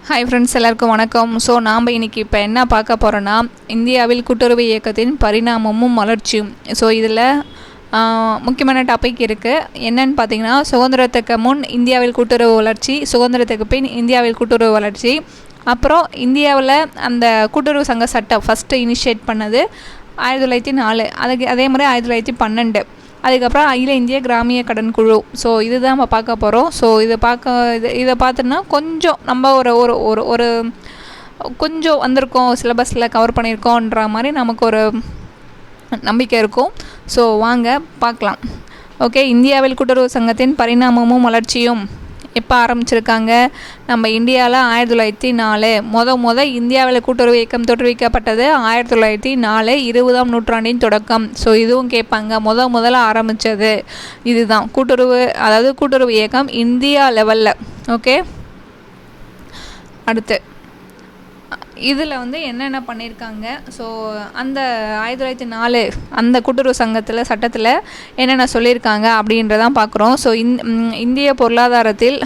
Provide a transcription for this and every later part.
Hi friends, எல்லாருக்கும் வணக்கம். So நாம் இன்றைக்கி இப்போ என்ன பார்க்க போகிறோன்னா, இந்தியாவில் கூட்டுறவு இயக்கத்தின் பரிணாமமும் வளர்ச்சியும். ஸோ இதில் முக்கியமான டாபிக் இருக்குது. என்னன்னு பார்த்தீங்கன்னா, சுதந்திரத்துக்கு முன் இந்தியாவில் கூட்டுறவு வளர்ச்சி, சுதந்திரத்துக்கு பின் இந்தியாவில் கூட்டுறவு வளர்ச்சி. அப்புறம் இந்தியாவில் அந்த கூட்டுறவு சங்க சட்டம் ஃபஸ்ட்டு இனிஷியேட் பண்ணது 1904, அதே மாதிரி 1912. அதுக்கப்புறம் அகில இந்திய கிராமிய கடன் குழு. ஸோ இதுதான் நம்ம பார்க்க போகிறோம். ஸோ இதை பார்த்தோன்னா கொஞ்சம் நம்ம ஒரு ஒரு ஒரு ஒரு கொஞ்சம் வந்திருக்கோம், சிலபஸில் கவர் பண்ணியிருக்கோன்ற மாதிரி நமக்கு ஒரு நம்பிக்கை இருக்கும். ஸோ வாங்க பார்க்கலாம். ஓகே, இந்தியாவில் கூட்டுறவு சங்கத்தின் பரிணாமமும் வளர்ச்சியும் எப்போ ஆரம்பிச்சிருக்காங்க? நம்ம இந்தியாவில் 1904 இந்தியாவில் கூட்டுறவு இயக்கம் தோற்றுவிக்கப்பட்டது 1904, 20ஆம் நூற்றாண்டின் தொடக்கம். ஸோ இதுவும் கேட்பாங்க. முதல்ல ஆரம்பித்தது இதுதான் கூட்டுறவு, அதாவது கூட்டுறவு இயக்கம் இந்தியா லெவலில். ஓகே, அடுத்து இதில் என்னென்ன பண்ணியிருக்காங்க? ஸோ அந்த 1904 அந்த கூட்டுறவு சங்கத்தில் சட்டத்தில் என்னென்ன சொல்லியிருக்காங்க அப்படின்றதான் பார்க்குறோம். ஸோ இந்திய பொருளாதாரத்தில்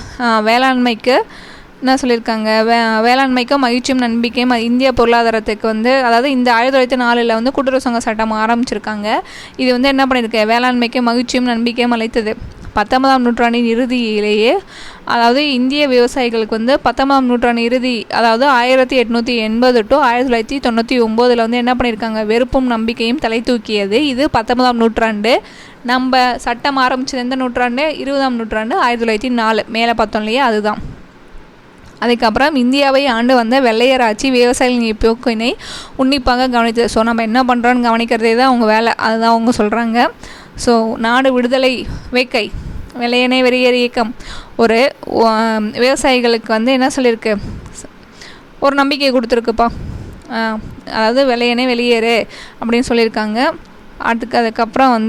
வேளாண்மைக்கு என்ன சொல்லியிருக்காங்க? வேளாண்மைக்கும் மகிழ்ச்சியும் நம்பிக்கையும் இந்திய பொருளாதாரத்துக்கு அதாவது இந்த 1904 கூட்டுறவு சங்க சட்டம் ஆரம்பிச்சிருக்காங்க. இது என்ன பண்ணியிருக்கு? வேளாண்மைக்கு மகிழ்ச்சியும் நம்பிக்கையும் அளித்தது. 19ஆம் நூற்றாண்டின் இறுதியிலேயே, அதாவது இந்திய விவசாயிகளுக்கு 19ஆம் நூற்றாண்டு இறுதி, அதாவது 1880 to 1999 என்ன பண்ணியிருக்காங்க? வெறுப்பும் நம்பிக்கையும் தலை தூக்கியது. இது 19ஆம் நூற்றாண்டு. நம்ம சட்டம் ஆரம்பித்தது எந்த நூற்றாண்டு? 20ஆம் நூற்றாண்டு, 1904. மேலே பார்த்தோம் இல்லையா, அதுதான். அதுக்கப்புறம் இந்தியாவை ஆண்டு வந்த வெள்ளையர் ஆட்சி விவசாயிகளின் போக்கினை உன்னிப்பாக கவனித்தது. ஸோ நம்ம என்ன பண்ணுறோன்னு கவனிக்கிறதே தான் அவங்க வேலை, அதுதான் அவங்க சொல்கிறாங்க. ஸோ நாடு விடுதலை வேட்கை, வெள்ளையனே வெளியேறு இயக்கம் ஒரு விவசாயிகளுக்கு என்ன சொல்லியிருக்கு? ஒரு நம்பிக்கை கொடுத்துருக்குப்பா. அதாவது வெள்ளையனே வெளியேறு அப்படின்னு சொல்லியிருக்காங்க. அதுக்கப்புறம்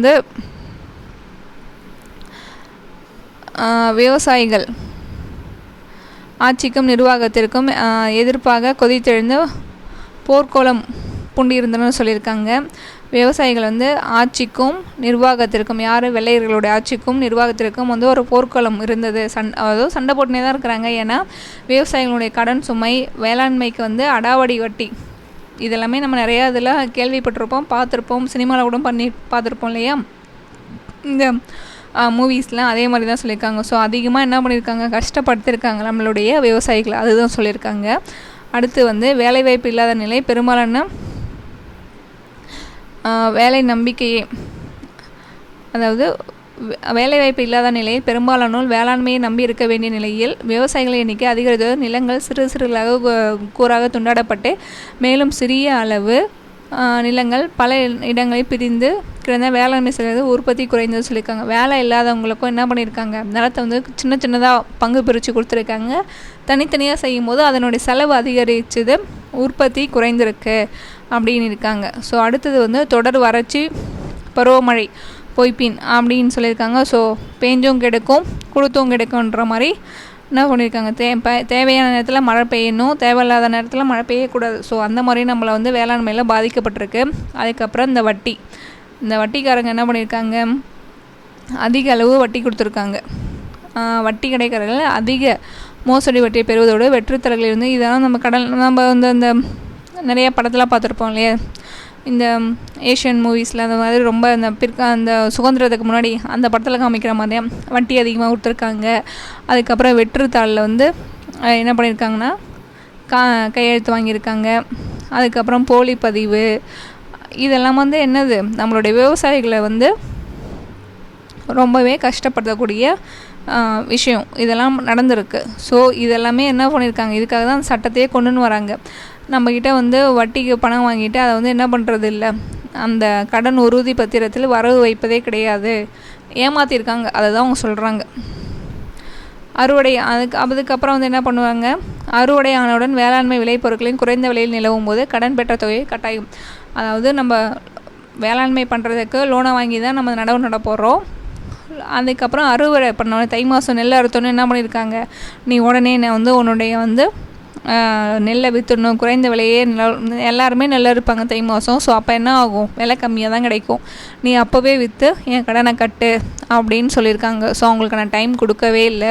விவசாயிகள் ஆட்சிக்கும் நிர்வாகத்திற்கும் எதிர்ப்பாக கொதித்தெழுந்து போர்க்கோலம் பூண்டியிருந்தனர் சொல்லியிருக்காங்க. விவசாயிகள் ஆட்சிக்கும் நிர்வாகத்திற்கும், யார்? வெள்ளையர்களுடைய ஆட்சிக்கும் நிர்வாகத்திற்கும் ஒரு போர்க்களம் இருந்தது. அதாவது சண்டை போட்டுனே தான் இருக்கிறாங்க. ஏன்னா விவசாயிகளுடைய கடன் சுமை, வேளாண்மைக்கு அடாவடி வட்டி, இதெல்லாமே நம்ம நிறையா இதில் கேள்விப்பட்டிருப்போம், பார்த்துருப்போம், சினிமாவில் கூட பண்ணி பார்த்துருப்போம் இல்லையா, இந்த மூவிஸ்லாம் அதே மாதிரி தான் சொல்லியிருக்காங்க. ஸோ அதிகமாக என்ன பண்ணியிருக்காங்க? கஷ்டப்படுத்திருக்காங்க நம்மளுடைய விவசாயிகளை, அதுதான் சொல்லியிருக்காங்க. அடுத்து வேலைவாய்ப்பு இல்லாத நிலை, பெரும்பாலான வேலை நம்பிக்கையே, அதாவது வேலைவாய்ப்பு இல்லாத நிலையில் பெரும்பாலானோர் வேளாண்மையை நம்பி இருக்க வேண்டிய நிலையில் விவசாயிகள் எண்ணிக்கை அதிகரித்தது. நிலங்கள் சிறு கூறாக துண்டாடப்பட்டு மேலும் சிறிய அளவு நிலங்கள் பல இடங்களில் பிரிந்து கிடந்த வேளாண்மை செய்வது உற்பத்தி குறைந்தது சொல்லியிருக்காங்க. வேலை இல்லாதவங்களுக்கும் என்ன பண்ணியிருக்காங்க? நிலத்தை சின்னதாக பங்கு பிரித்து கொடுத்துருக்காங்க. தனித்தனியாக செய்யும் போது அதனுடைய செலவு அதிகரிச்சது, உற்பத்தி குறைந்திருக்கு அப்படின்னு இருக்காங்க. ஸோ அடுத்தது தொடர் வறட்சி, பருவமழை பொய்ப்பின் அப்படின்னு சொல்லியிருக்காங்க. ஸோ பேஞ்சும் கிடைக்கும், கொடுத்தும் கிடைக்கும்ன்ற மாதிரி என்ன பண்ணியிருக்காங்க? தேவையான நேரத்தில் மழை பெய்யணும், தேவையில்லாத நேரத்தில் மழை பெய்யக்கூடாது. ஸோ அந்த மாதிரி நம்மளை வேளாண்மையில் பாதிக்கப்பட்டிருக்கு. அதுக்கப்புறம் இந்த வட்டிக்காரங்க என்ன பண்ணியிருக்காங்க? அதிக அளவு வட்டி கொடுத்துருக்காங்க. வட்டி கிடைக்கிறதுல அதிக மோசடி வட்டியை பெறுவதோடு வெற்றுத்தரகளிலிருந்து, இதெல்லாம் நம்ம அந்த நிறைய படத்தெலாம் பார்த்துருப்போம் இல்லையா, இந்த ஏஷியன் மூவிஸில் அந்த மாதிரி ரொம்ப அந்த சுதந்திரத்துக்கு முன்னாடி அந்த படத்தில் காமிக்கிற மாதிரியே வட்டி அதிகமாக கொடுத்துருக்காங்க. அதுக்கப்புறம் வெற்றுத்தாளில் என்ன பண்ணியிருக்காங்கன்னா கையெழுத்து வாங்கியிருக்காங்க. அதுக்கப்புறம் போலி பதிவு, இதெல்லாம் என்னது? நம்மளுடைய விவசாயிகளை ரொம்பவே கஷ்டப்படுத்தக்கூடிய விஷயம் இதெல்லாம் நடந்திருக்கு. ஸோ இதெல்லாமே என்ன பண்ணியிருக்காங்க? இதுக்காக தான் சட்டத்தையே கொண்டுன்னு வராங்க. நம்மக்கிட்ட வட்டிக்கு பணம் வாங்கிட்டு அதை என்ன பண்ணுறது இல்லை, அந்த கடன் உறுதி பத்திரத்தில் வரவு வைப்பதே கிடையாது, ஏமாற்றிருக்காங்க. அதை தான் அவங்க சொல்கிறாங்க. அறுவடை அதுக்கப்புறம் என்ன பண்ணுவாங்க? அறுவடை ஆனவுடன் வேளாண்மை விளைபொருட்களின் குறைந்த விலையில் நிலவும் போது கடன் பெற்ற தொகையை கட்டாயம், அதாவது நம்ம வேளாண்மை பண்ணுறதுக்கு லோனை வாங்கி தான் நம்ம நடவு நட போடுறோம். அதுக்கப்புறம் அறுவடை பண்ண தை மாதம் நெல் அறுத்தோன்னு என்ன பண்ணியிருக்காங்க? நீ உடனே உன்னுடைய நெல்லை விற்றுடணும், குறைந்த விலையே எல்லாருமே நெல் அறுப்பாங்க தை மாதம். ஸோ அப்போ என்ன ஆகும்? விலை கம்மியாக தான் கிடைக்கும். நீ அப்போவே விற்று என் கடனை கட்டு அப்படின்னு சொல்லியிருக்காங்க. ஸோ அவங்களுக்கான டைம் கொடுக்கவே இல்லை.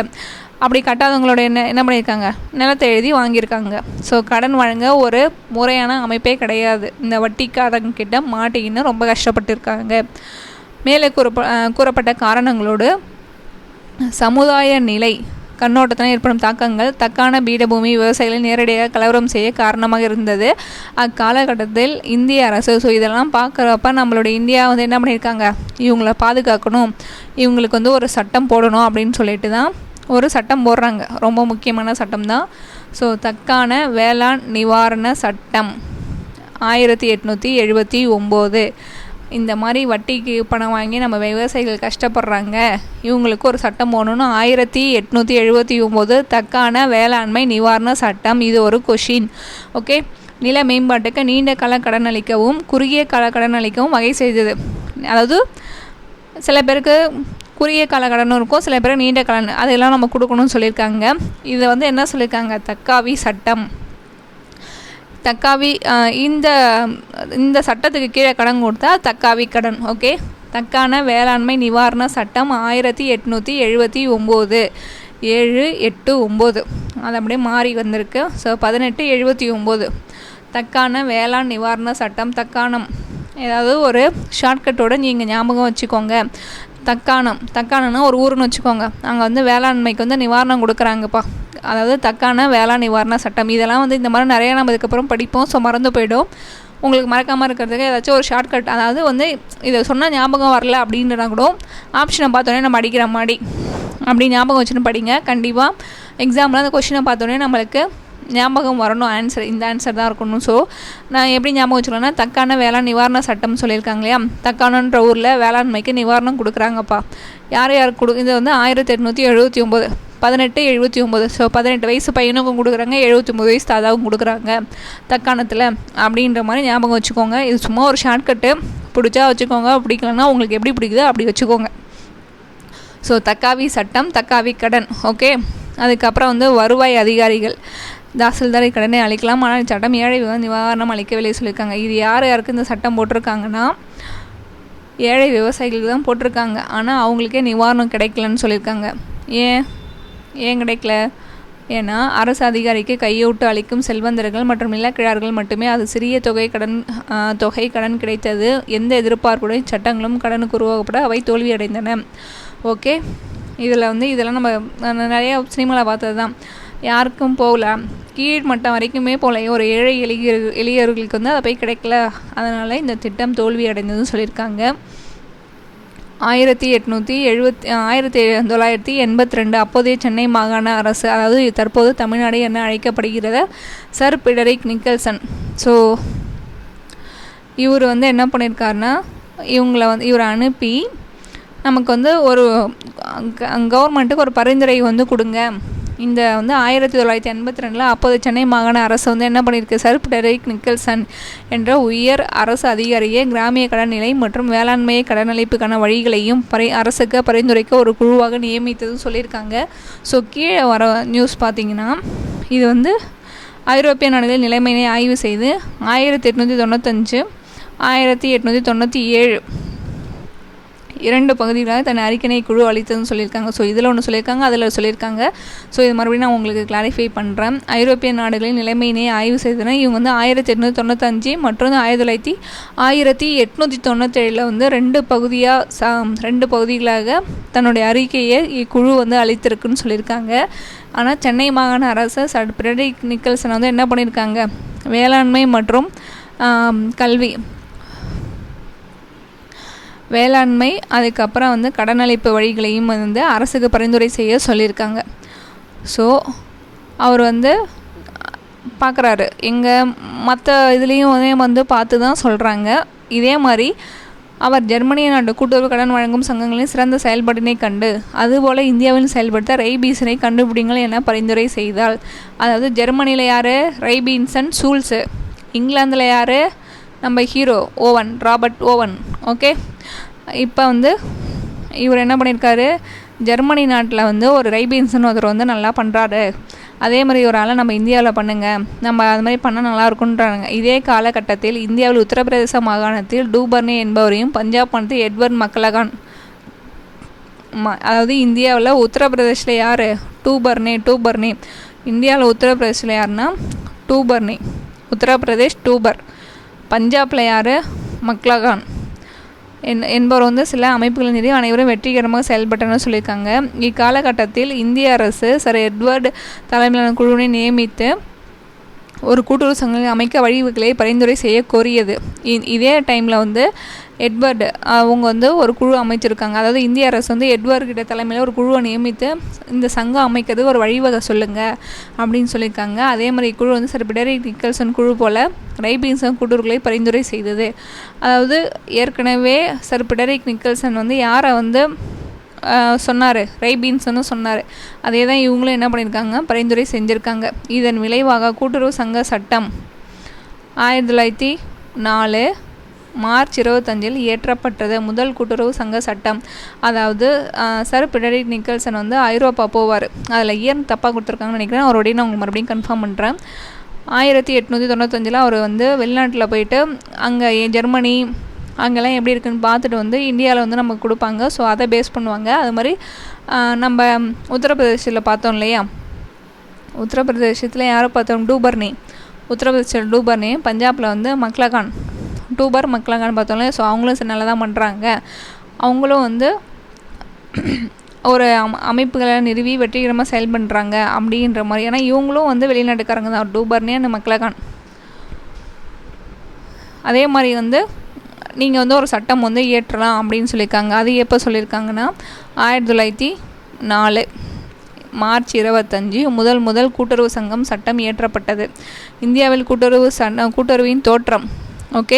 அப்படி கட்டாதவங்களோட என்ன பண்ணியிருக்காங்க, நிலத்தை எழுதி வாங்கியிருக்காங்க. ஸோ கடன் வழங்க ஒரு முறையான அமைப்பே கிடையாது. இந்த வட்டிக்காரங்கிட்ட மாட்டிக்கின்னு ரொம்ப கஷ்டப்பட்டுருக்காங்க. மேலே கூறப்பட்ட காரணங்களோடு சமுதாய நிலை கண்ணோட்டத்தில் ஏற்படும் தாக்கங்கள் தக்கான பீடபூமி விவசாயிகளை நேரடியாக கலவரம் செய்ய காரணமாக இருந்தது அக்காலகட்டத்தில் இந்திய அரசு. ஸோ இதெல்லாம் பார்க்குறப்ப நம்மளுடைய இந்தியா வந்து என்ன பண்ணியிருக்காங்க, இவங்கள பாதுகாக்கணும், இவங்களுக்கு வந்து ஒரு சட்டம் போடணும் அப்படின்னு சொல்லிட்டு தான் ஒரு சட்டம் போடுறாங்க. ரொம்ப முக்கியமான சட்டம் தான். ஸோ தக்கான வேளாண் நிவாரண சட்டம் 1879. இந்த மாதிரி வட்டிக்கு பணம் வாங்கி நம்ம விவசாயிகள் கஷ்டப்படுறாங்க, இவங்களுக்கு ஒரு சட்டம் போடணும்னு 1879 தக்கான வேளாண்மை நிவாரண சட்டம். இது ஒரு கொஷின். ஓகே, நில மேம்பாட்டுக்கு நீண்ட கால கடன் அளிக்கவும் குறுகிய கால கடன் அளிக்கவும் வகை செய்தது. அதாவது சில பேருக்கு குறுகிய கால கடனும் இருக்கும், சில பேருக்கு நீண்ட கடன், அதெல்லாம் நம்ம கொடுக்கணும்னு சொல்லியிருக்காங்க. இதை வந்து என்ன சொல்லியிருக்காங்க, தக்காவி சட்டம். தக்காவி இந்த சட்டத்துக்கு கீழே கடன் கொடுத்தா தக்காவி கடன். ஓகே, தக்கான வேளாண்மை நிவாரண சட்டம் 1879 789 அது அப்படியே மாறி வந்திருக்கு. ஸோ 1879 தக்கான வேளாண் நிவாரண சட்டம். தக்காணம் ஏதாவது ஒரு ஷார்ட்கட்டோடு நீங்கள் ஞாபகம் வச்சுக்கோங்க. தக்காணம்னா ஒரு ஊருன்னு வச்சுக்கோங்க, அங்கே வந்து வேளாண்மைக்கு வந்து நிவாரணம் கொடுக்குறாங்கப்பா, அதாவது தக்கான வேளாண் நிவாரண சட்டம். இதெல்லாம் வந்து இந்த மாதிரி நிறையா நம்ம இதுக்கப்புறம் படிப்போம். ஸோ மறந்து போய்டும். உங்களுக்கு மறக்காமல் இருக்கிறதுக்கு ஏதாச்சும் ஒரு ஷார்ட்கட், அதாவது வந்து இதை சொன்னால் ஞாபகம் வரல அப்படின்றனா கூட ஆப்ஷனை பார்த்தோன்னே நம்ம அடிக்கிற மாதிரி அப்படி ஞாபகம் வச்சுன்னு படிங்க. கண்டிப்பாக எக்ஸாமில் அந்த கொஷினை பார்த்தோன்னே நம்மளுக்கு ஞாபகம் வரணும், ஆன்சர் இந்த ஆன்சர் தான் இருக்கணும். ஸோ நான் எப்படி ஞாபகம் வச்சுக்கலாம்னா, தக்கான வேளாண் நிவாரண சட்டம் சொல்லியிருக்காங்க இல்லையா, தக்கானன்ற ஊரில் வேளாண்மைக்கு நிவாரணம் கொடுக்குறாங்கப்பா. யார் இது வந்து 1879 1879. ஸோ 18 வயசு பையனுக்கும் கொடுக்குறாங்க, 79 வயசு தாதாவும் கொடுக்குறாங்க தக்காணத்தில் அப்படின்ற மாதிரி ஞாபகம் வச்சுக்கோங்க. இது சும்மா ஒரு ஷார்ட்கட்டு, பிடிச்சா வச்சுக்கோங்க, பிடிக்கலன்னா உங்களுக்கு எப்படி பிடிக்குதோ அப்படி வச்சுக்கோங்க. ஸோ தக்காவி சட்டம், தக்காவி கடன். ஓகே, அதுக்கப்புறம் வந்து வருவாய் அதிகாரிகள் தாசில்தாரை கடனை அளிக்கலாம், ஆனால் சட்டம் ஏழை நிவாரணம் அளிக்கவில்லை சொல்லியிருக்காங்க. இது யாருக்கு இந்த சட்டம் போட்டிருக்காங்கன்னா, ஏழை விவசாயிகளுக்கு தான் போட்டிருக்காங்க. ஆனால் அவங்களுக்கே நிவாரணம் கிடைக்கலன்னு சொல்லியிருக்காங்க. ஏன் கிடைக்கல? ஏன்னா அரசு அதிகாரிக்கு கையூட்டு அளிக்கும் செல்வந்தர்கள் மற்றும் நிலக்கிழார்கள் மட்டுமே அது சிறிய தொகை கடன் கிடைத்தது. எந்த எதிர்பார்ப்புடைய சட்டங்களும் கடனுக்கு உருவாக்கப்பட அவை தோல்வியடைந்தன. ஓகே, இதெல்லாம் நம்ம நிறைய சினிமாவில் பார்த்தது தான். யாருக்கும் போகல, கீழ்மட்டம் வரைக்குமே போகல, ஒரு ஏழை எளியவர்களுக்கு வந்து அதை போய் கிடைக்கல, அதனால் இந்த திட்டம் தோல்வி அடைந்ததுன்னு சொல்லியிருக்காங்க. 1982 அப்போதைய சென்னை மாகாண அரசு, அதாவது தற்போது தமிழ்நாடு என அழைக்கப்படுகிறது, சர் பிடரிக் நிக்கல்சன். ஸோ இவர் வந்து என்ன பண்ணியிருக்காருன்னா, இவரை அனுப்பி நமக்கு வந்து ஒரு கவர்மெண்ட்டுக்கு ஒரு பரிந்துரை வந்து கொடுங்க. இந்த வந்து 1982 அப்போது சென்னை மாகாண அரசு வந்து என்ன பண்ணியிருக்கு, சர் பிடரிக் நிக்கல்சன் என்ற உயர் அரசு அதிகாரியை கிராமிய கடன் நிலை மற்றும் வேளாண்மையை கடனளிப்புக்கான வழிகளையும் அரசுக்கு பரிந்துரைக்க ஒரு குழுவாக நியமித்ததுன்னு சொல்லியிருக்காங்க. ஸோ கீழே வர நியூஸ் பார்த்திங்கன்னா, இது வந்து ஐரோப்பிய நாடுகளில் நிலைமையை ஆய்வு செய்து 1895 1897 2 பகுதிகளாக தன் அறிக்கையை குழு அளித்ததுன்னு சொல்லியிருக்காங்க. ஸோ இதில் ஒன்று சொல்லியிருக்காங்க, அதில் சொல்லியிருக்காங்க. ஸோ இது மறுபடியும் நான் உங்களுக்கு கிளாரிஃபை பண்ணுறேன். ஐரோப்பிய நாடுகளின் நிலைமையினை ஆய்வு செய்தன. இவங்க வந்து 1895 மற்றும் 1897 வந்து 2 பகுதிகளாக தன்னுடைய அறிக்கையை இக்குழு வந்து அளித்திருக்குன்னு சொல்லியிருக்காங்க. ஆனால் சென்னை மாகாண அரசு சர் பிடரிக் நிக்கல்சன் வந்து என்ன பண்ணியிருக்காங்க, வேளாண்மை மற்றும் வேளாண்மை அதுக்கப்புறம் வந்து கடனளிப்பு வழிகளையும் வந்து அரசுக்கு பரிந்துரை செய்ய சொல்லியிருக்காங்க. ஸோ அவர் வந்து பார்க்குறாரு, எங்கள் மற்ற இதுலேயும் வந்து பார்த்து தான் சொல்கிறாங்க. இதே மாதிரி அவர் ஜெர்மனிய நாட்டு கூட்டுறவு கடன் வழங்கும் சங்கங்களின் சிறந்த செயல்பாட்டினை கண்டு அதுபோல் இந்தியாவில் செயல்படுத்த ரைபீன்சனை கண்டுபிடிங்கள் என பரிந்துரை செய்தால். அதாவது ஜெர்மனியில் யார், ரைபீன்சன் சூல்ஸு. இங்கிலாந்தில் யார், நம்ம ஹீரோ ராபர்ட் ஓவன். ஓகே, இப்போ வந்து இவர் என்ன பண்ணியிருக்காரு, ஜெர்மனி நாட்டில் வந்து ஒரு ரைபீன்சன் ஒருத்தர் வந்து நல்லா பண்ணுறாரு, அதே மாதிரி ஒரு ஆளை நம்ம இந்தியாவில் பண்ணுங்கள், நம்ம அது மாதிரி பண்ணால் நல்லா இருக்குன்றாங்க. இதே காலகட்டத்தில் இந்தியாவில் உத்தரப்பிரதேச மாகாணத்தில் டூபர்னே என்பவரையும் பஞ்சாப் மாநிலத்தில் எட்வர்ட் மக்கலகான் அதாவது இந்தியாவில் உத்தரப்பிரதேசில் யார்? டூபர்னே. இந்தியாவில் உத்தரப்பிரதேசில் யாருன்னா டூபர்னே, உத்தரப்பிரதேஷ் டூபர். பஞ்சாபில் யார்? மக்லகான் என்பவர் வந்து சில அமைப்புகளின் நிதி அனைவரும் வெற்றிகரமாக செயல்பட்டனர் சொல்லியிருக்காங்க. இக்காலகட்டத்தில் இந்திய அரசு சர் எட்வர்டு தலைமையிலான குழுவினை நியமித்து ஒரு கூட்டுறவு சங்கங்களை அமைக்க வழிவகைகளை பரிந்துரை செய்ய கோரியது. இதே டைமில் வந்து எட்வர்டு அவங்க வந்து ஒரு குழு அமைச்சிருக்காங்க. அதாவது இந்திய அரசு வந்து எட்வர்டு தலைமையில் ஒரு குழுவை நியமித்து இந்த சங்கம் அமைக்கிறதுக்கு ஒரு வழிவகை சொல்லுங்கள் அப்படின்னு சொல்லியிருக்காங்க. அதே மாதிரி இக்குழு வந்து சர் ஃபிரெடரிக் நிக்கல்சன் குழு போல் ரைபீன்சன் கூட்டுறவுகளை பரிந்துரை செய்தது. அதாவது ஏற்கனவே சர் ஃபிரெடரிக் நிக்கல்சன் வந்து யாரை வந்து சொன்னார்? ரைபீன்சன்னு சொன்னார். அதே தான் இவங்களும் என்ன பண்ணியிருக்காங்க? பரிந்துரை செஞ்சுருக்காங்க. இதன் விளைவாக கூட்டுறவு சங்க சட்டம் 1904 மார்ச் 25 இயற்றப்பட்டது. முதல் கூட்டுறவு சங்க சட்டம். அதாவது சர் ஃபிரெடரிக் நிக்கல்சன் வந்து ஐரோப்பா போவார். அதில் இயர் தப்பாக கொடுத்துருக்காங்கன்னு நினைக்கிறேன். அவருடைய நான் உங்களுக்கு மறுபடியும் கன்ஃபார்ம் பண்ணுறேன். 1895 அவர் வந்து வெளிநாட்டில் போயிட்டு அங்கே ஜெர்மனி அங்கெல்லாம் எப்படி இருக்குன்னு பார்த்துட்டு வந்து இந்தியாவில் வந்து நமக்கு கொடுப்பாங்க. ஸோ அதை பேஸ் பண்ணுவாங்க. அது மாதிரி நம்ம உத்தரப்பிரதேசத்தில் பார்த்தோம் இல்லையா? உத்தரப்பிரதேசத்தில் யாரை பார்த்தோம்? டூபர்னே. உத்தரப்பிரதேசத்தில் டூபர்னே. பஞ்சாபில் வந்து மக்லகான் பார்த்தோம்ல. ஸோ அவங்களும் நல்லா தான் பண்ணுறாங்க. அவங்களும் வந்து ஒரு அமைப்புகளை நிறுவி வெற்றிகரமாக செயல் பண்ணுறாங்க அப்படின்ற மாதிரி. ஏன்னா இவங்களும் வந்து வெளிநாட்டுக்காரங்க தான், டூபர்னே அந்த மக்லகான். அதே மாதிரி வந்து நீங்கள் வந்து ஒரு சட்டம் வந்து இயற்றலாம் அப்படின்னு சொல்லியிருக்காங்க. அது எப்போ சொல்லியிருக்காங்கன்னா 1904 மார்ச் 25 முதல் கூட்டுறவு சங்கம் சட்டம் இயற்றப்பட்டது. இந்தியாவில் கூட்டுறவின் தோற்றம். ஓகே,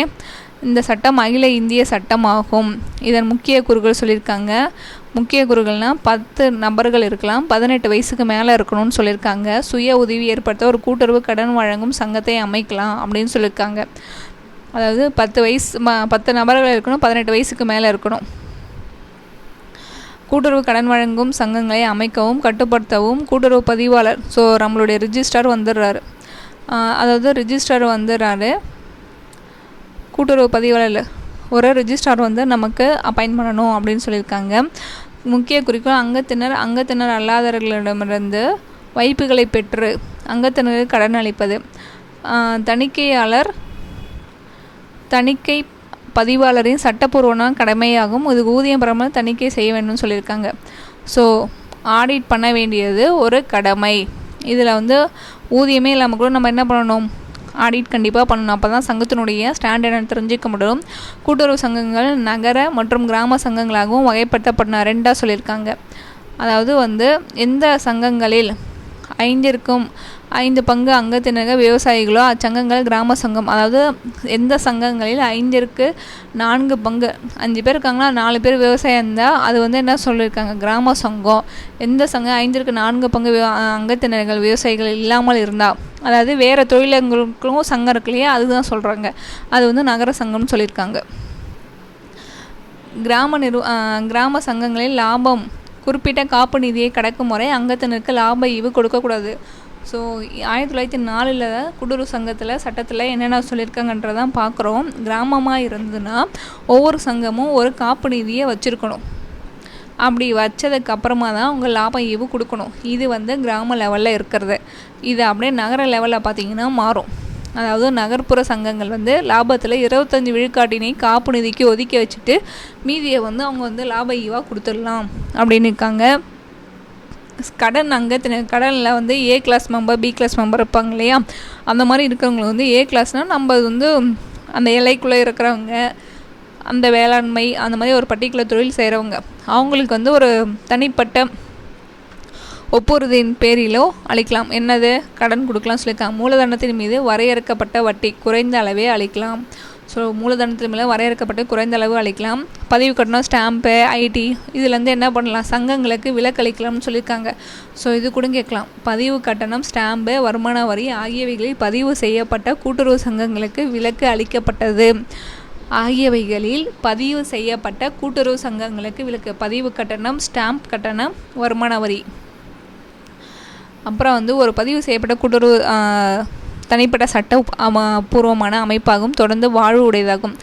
இந்த சட்டம் அகில இந்திய சட்டமாகும். இதன் முக்கிய கூறுகள் சொல்லியிருக்காங்க. முக்கிய கூறுகள்னால் 10 நபர்கள் இருக்கலாம், 18 வயசுக்கு மேலே இருக்கணும்னு சொல்லியிருக்காங்க. சுய உதவி ஏற்படுத்த ஒரு கூட்டுறவு கடன் வழங்கும் சங்கத்தை அமைக்கலாம் அப்படின்னு சொல்லியிருக்காங்க. அதாவது 10 நபர்கள் இருக்கணும், 18 வயசுக்கு மேலே இருக்கணும். கூட்டுறவு கடன் வழங்கும் சங்கங்களை அமைக்கவும் கட்டுப்படுத்தவும் கூட்டுறவு பதிவாளர், ஸோ நம்மளுடைய ரிஜிஸ்ட்ரார் வந்துடுறாரு. கூட்டுறவு பதிவாளர் ஒரு ரிஜிஸ்ட்ரார் வந்து நமக்கு அப்பாயின்ட் பண்ணணும் அப்படின்னு சொல்லியிருக்காங்க. முக்கிய குறிக்கோள் அங்கத்தினர் அல்லாதவர்களிடமிருந்து வைப்புகளை பெற்று அங்கத்தினருக்கு கடன் அளிப்பது. தணிக்கை பதிவாளரின் சட்டப்பூர்வமான கடமையாகும். இது ஊதியம் பெறாமல் தணிக்கை செய்ய வேண்டும்னு சொல்லியிருக்காங்க. ஸோ ஆடிட் பண்ண வேண்டியது ஒரு கடமை. இதில் வந்து ஊதியமே இல்லாமல் கூட நம்ம என்ன பண்ணணும்? ஆடிட் கண்டிப்பாக பண்ணணும். அப்போ தான் சங்கத்தினுடைய ஸ்டாண்டர்ட் தெரிஞ்சிக்க முடியும். கூட்டுறவு சங்கங்கள் நகர மற்றும் கிராம சங்கங்களாகவும் வகைப்படுத்தப்பட்ட 2 சொல்லியிருக்காங்க. அதாவது வந்து எந்த சங்கங்களில் 5 பங்கு அங்கத்தினர்கள் விவசாயிகளோ அச்சங்கங்கள் கிராம சங்கம். அதாவது எந்த சங்கங்களில் 4 பங்கு, 5 பேர் இருக்காங்களா, 4 பேர் விவசாயம் இருந்தால் அது வந்து என்ன சொல்லியிருக்காங்க? கிராம சங்கம். எந்த சங்கம் 4 பங்கு அங்கத்தினர்கள் விவசாயிகள் இல்லாமல் இருந்தால், அதாவது வேறு தொழிலங்களுக்கும் சங்கம் இருக்கு இல்லையா, அதுதான் சொல்கிறாங்க. அது வந்து நகர சங்கம்னு சொல்லியிருக்காங்க. கிராம சங்கங்களில் லாபம் குறிப்பிட்ட காப்பு நிதியை கடக்கும் முறை அங்கத்தினருக்கு லாப ஈவு கொடுக்கக்கூடாது. ஸோ 1904 கூட்டுறவு சட்டத்தில் என்னென்ன சொல்லியிருக்காங்கன்றதான் பார்க்குறோம். கிராமமாக இருந்ததுன்னா ஒவ்வொரு சங்கமும் ஒரு காப்பு நிதியை வச்சுருக்கணும். அப்படி வச்சதுக்கப்புறமா தான் அவங்க லாப ஈவு கொடுக்கணும். இது வந்து கிராம லெவலில் இருக்கிறது. இது அப்படியே நகர லெவலில் பார்த்திங்கன்னா மாறும். அதாவது நகர்ப்புற சங்கங்கள் வந்து லாபத்தில் 25 விழுக்காட்டினை காப்பு நிதிக்கு ஒதுக்கி வச்சுட்டு மீதியை வந்து அவங்க வந்து லாப ஈவாக கொடுத்துடலாம் அப்படின்னு இருக்காங்க. கடனில் வந்து A class member, B class member இருப்பாங்க இல்லையா, அந்த மாதிரி இருக்கிறவங்களுக்கு வந்து A கிளாஸ்னால் நம்ம வந்து அந்த எல்லைக்குள்ளே இருக்கிறவங்க, அந்த வேளாண்மை அந்த மாதிரி ஒரு பர்டிகுலர் தொழில் செய்கிறவங்க, அவங்களுக்கு வந்து ஒரு தனிப்பட்ட ஒப்புறுதியின் பேரிலோ அளிக்கலாம். என்னது? கடன் கொடுக்கலாம் சொல்லியிருக்காங்க. மூலதனத்தின் மீது வரையறுக்கப்பட்ட வட்டி குறைந்த அளவே அளிக்கலாம். ஸோ மூலதனத்தின் மேலே வரையறுக்கப்பட்டு குறைந்த அளவு அளிக்கலாம். பதிவு கட்டணம், ஸ்டாம்ப்பு, ஐடி இதுலேருந்து என்ன பண்ணலாம்? சங்கங்களுக்கு விலக்கு அளிக்கலாம்னு சொல்லியிருக்காங்க. ஸோ இது கூட கேட்கலாம். பதிவு கட்டணம், ஸ்டாம்பு, வருமான வரி ஆகியவைகளில் பதிவு செய்யப்பட்ட கூட்டுறவு சங்கங்களுக்கு விலக்கு அளிக்கப்பட்டது. விலக்கு. பதிவு கட்டணம், ஸ்டாம்ப் கட்டணம், வருமான வரி. அப்புறம் வந்து ஒரு பதிவு செய்யப்பட்ட கூட்டுறவு தனிப்பட்ட சட்ட பூர்வமான அமைப்பாகவும் தொடர்ந்து வாழ்வு உடையதாகும்.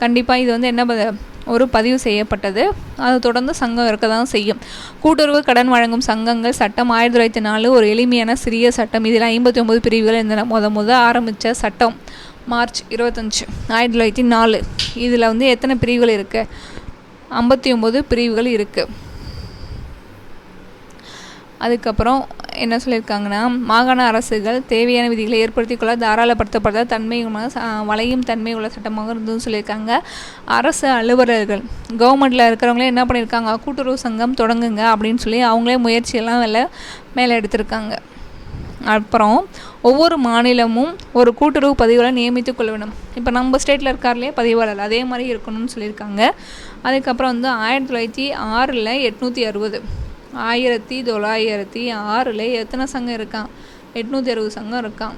கண்டிப்பாக இது வந்து என்ன ஒரு பதிவு செய்யப்பட்டது. அது தொடர்ந்து சங்கம் இருக்க தான் செய்யும். கூட்டுறவு கடன் வழங்கும் சங்கங்கள் சட்டம் 1904 ஒரு எளிமையான சிறிய சட்டம். இதில் 59 பிரிவுகள் இருந்தன. முத ஆரம்பித்த சட்டம் மார்ச் 25, 1904. இதில் வந்து எத்தனை பிரிவுகள் இருக்குது? 59 பிரிவுகள் இருக்குது. அதுக்கப்புறம் என்ன சொல்லியிருக்காங்கன்னா, மாகாண அரசுகள் தேவையான விதிகளை ஏற்படுத்தி கொள்ள தாராளப்படுத்தப்பட்ட வளையும் தன்மை உள்ள சட்டமாக இருந்ததுன்னு சொல்லியிருக்காங்க. அரசு அலுவலர்கள் கவர்மெண்ட்டில் இருக்கிறவங்களே என்ன பண்ணியிருக்காங்க, கூட்டுறவு சங்கம் தொடங்குங்க அப்படின்னு சொல்லி அவங்களே முயற்சியெல்லாம் மேலே எடுத்திருக்காங்க. அப்புறம் ஒவ்வொரு மாநிலமும் ஒரு கூட்டுறவு பதிவாளர் நியமித்து கொள்ள வேண்டும். இப்போ நம்ம ஸ்டேட்டில் இருக்கார்லையே பதிவாளர், அதே மாதிரி இருக்கணும்னு சொல்லியிருக்காங்க. அதுக்கப்புறம் வந்து 1906 860, 1906 எத்தனை சங்கம் இருக்கான்? 860 சங்கம் இருக்கான்.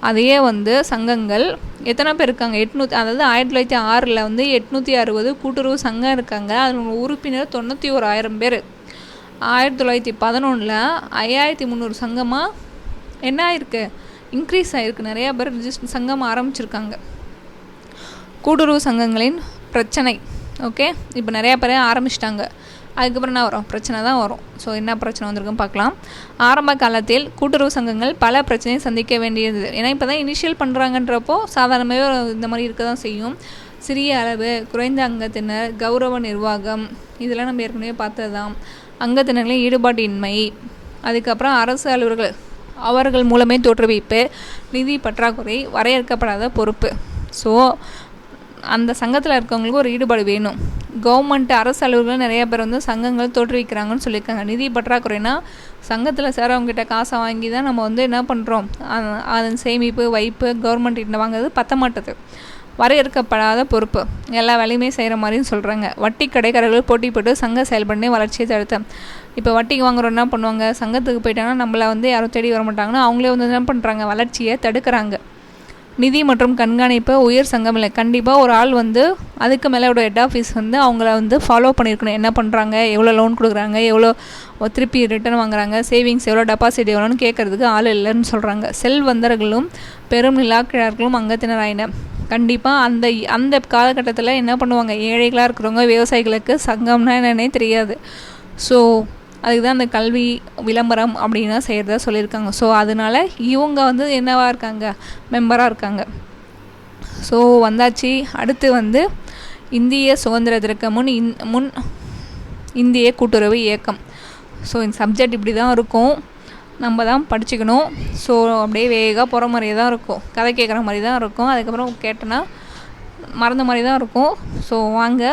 அதையே வந்து சங்கங்கள் எத்தனை பேர் இருக்காங்க? 800. அதாவது 1906 வந்து 860 கூட்டுறவு சங்கம் இருக்காங்க. அதோட உறுப்பினர் 91,000 பேர். 1911 5300 சங்கமாக என்ன ஆயிருக்கு? இன்க்ரீஸ் ஆகிருக்கு. நிறையா பேர் சங்கம் ஆரம்பிச்சிருக்காங்க. கூட்டுறவு சங்கங்களின் பிரச்சனை. ஓகே, இப்போ நிறையா பேர் ஆரம்பிச்சிட்டாங்க. அதுக்கப்புறம் என்ன வரும்? பிரச்சனை தான் வரும். ஸோ என்ன பிரச்சனை வந்திருக்குன்னு பார்க்கலாம். ஆரம்ப காலத்தில் கூட்டுறவு சங்கங்கள் பல பிரச்சனையை சந்திக்க வேண்டியது. ஏன்னா இப்போ தான் இனிஷியல் பண்ணுறாங்கன்றப்போ சாதாரணமாகவே இந்த மாதிரி இருக்க தான் செய்யும். சிறிய அளவு, குறைந்த அங்கத்தினர், கௌரவ நிர்வாகம், இதெல்லாம் நம்ம ஏற்கனவே பார்த்தது தான். அங்கத்தினர்களின் ஈடுபாட்டின்மை, அதுக்கப்புறம் அரசு அலுவலர்கள் அவர்கள் மூலமே தோற்றுவிப்பு, நிதி பற்றாக்குறை, வரையறுக்கப்படாத பொறுப்பு. ஸோ அந்த சங்கத்தில் இருக்கவங்களுக்கு ஒரு ஈடுபாடு வேணும். கவர்மெண்ட் அரசு அலுவலர்கள் நிறைய பேர் வந்து சங்கங்கள் தோற்றுவிக்கிறாங்கன்னு சொல்லியிருக்காங்க. நிதி பற்றாக்குறைனா சங்கத்தில் சேரவங்ககிட்ட காசை வாங்கி தான் நம்ம வந்து என்ன பண்ணுறோம், அதன் சேமிப்பு வைப்பு கவர்மெண்ட் கிட்ட வாங்குறது பத்த மாட்டது. வரையறுக்கப்படாத பொறுப்பு, எல்லா வேலையுமே செய்கிற மாதிரின்னு சொல்கிறாங்க. வட்டி கடைக்காரர்கள் போட்டி போட்டு சங்க செயல்படனே வளர்ச்சியை தடுத்த. இப்போ வட்டிக்கு வாங்குறோம் என்ன பண்ணுவாங்க, சங்கத்துக்கு போயிட்டாங்கன்னா நம்மளை வந்து யாரும் தேடி வர மாட்டாங்கன்னா அவங்களே வந்து என்ன பண்ணுறாங்க, வளர்ச்சியை தடுக்கிறாங்க. நிதி மற்றும் கண்காணிப்பு உயர் சங்கம் இல்லை. கண்டிப்பாக ஒரு ஆள் வந்து அதுக்கு மேலே ஒரு ஹெட் ஆஃபீஸ் வந்து அவங்கள வந்து ஃபாலோ பண்ணியிருக்கணும். என்ன பண்ணுறாங்க, எவ்வளோ லோன் கொடுக்குறாங்க, எவ்வளோ திருப்பி ரிட்டர்ன் வாங்குறாங்க, சேவிங்ஸ் எவ்வளோ, டெபாசிட் எவ்வளோன்னு கேட்குறதுக்கு ஆள் இல்லைன்னு சொல்கிறாங்க. செல்வந்தர்களும் பெரும் நிலாக்கிழார்களும் அங்கத்தினராயின. கண்டிப்பாக அந்த காலகட்டத்தில் என்ன பண்ணுவாங்க, ஏழைகளாக இருக்கிறவங்க விவசாயிகளுக்கு சங்கம்னா என்னன்னே தெரியாது. ஸோ அதுக்கு தான் அந்த கல்வி விளம்பரம் அப்படின்னா செய்கிறதா சொல்லியிருக்காங்க. ஸோ அதனால் இவங்க வந்து என்னவாக இருக்காங்க, மெம்பராக இருக்காங்க. ஸோ வந்தாச்சு. அடுத்து வந்து இந்திய சுதந்திரத்திற்கு முன் இந்திய கூட்டுறவு இயக்கம். ஸோ இந்த சப்ஜெக்ட் இப்படி தான் இருக்கும், நம்ம தான் படிச்சுக்கணும். ஸோ அப்படியே வேகாக போகிற மாதிரியே தான் இருக்கும், கதை கேட்குற மாதிரி தான் இருக்கும். அதுக்கப்புறம் கேட்டோன்னா மறந்த மாதிரி தான் இருக்கும். ஸோ வாங்க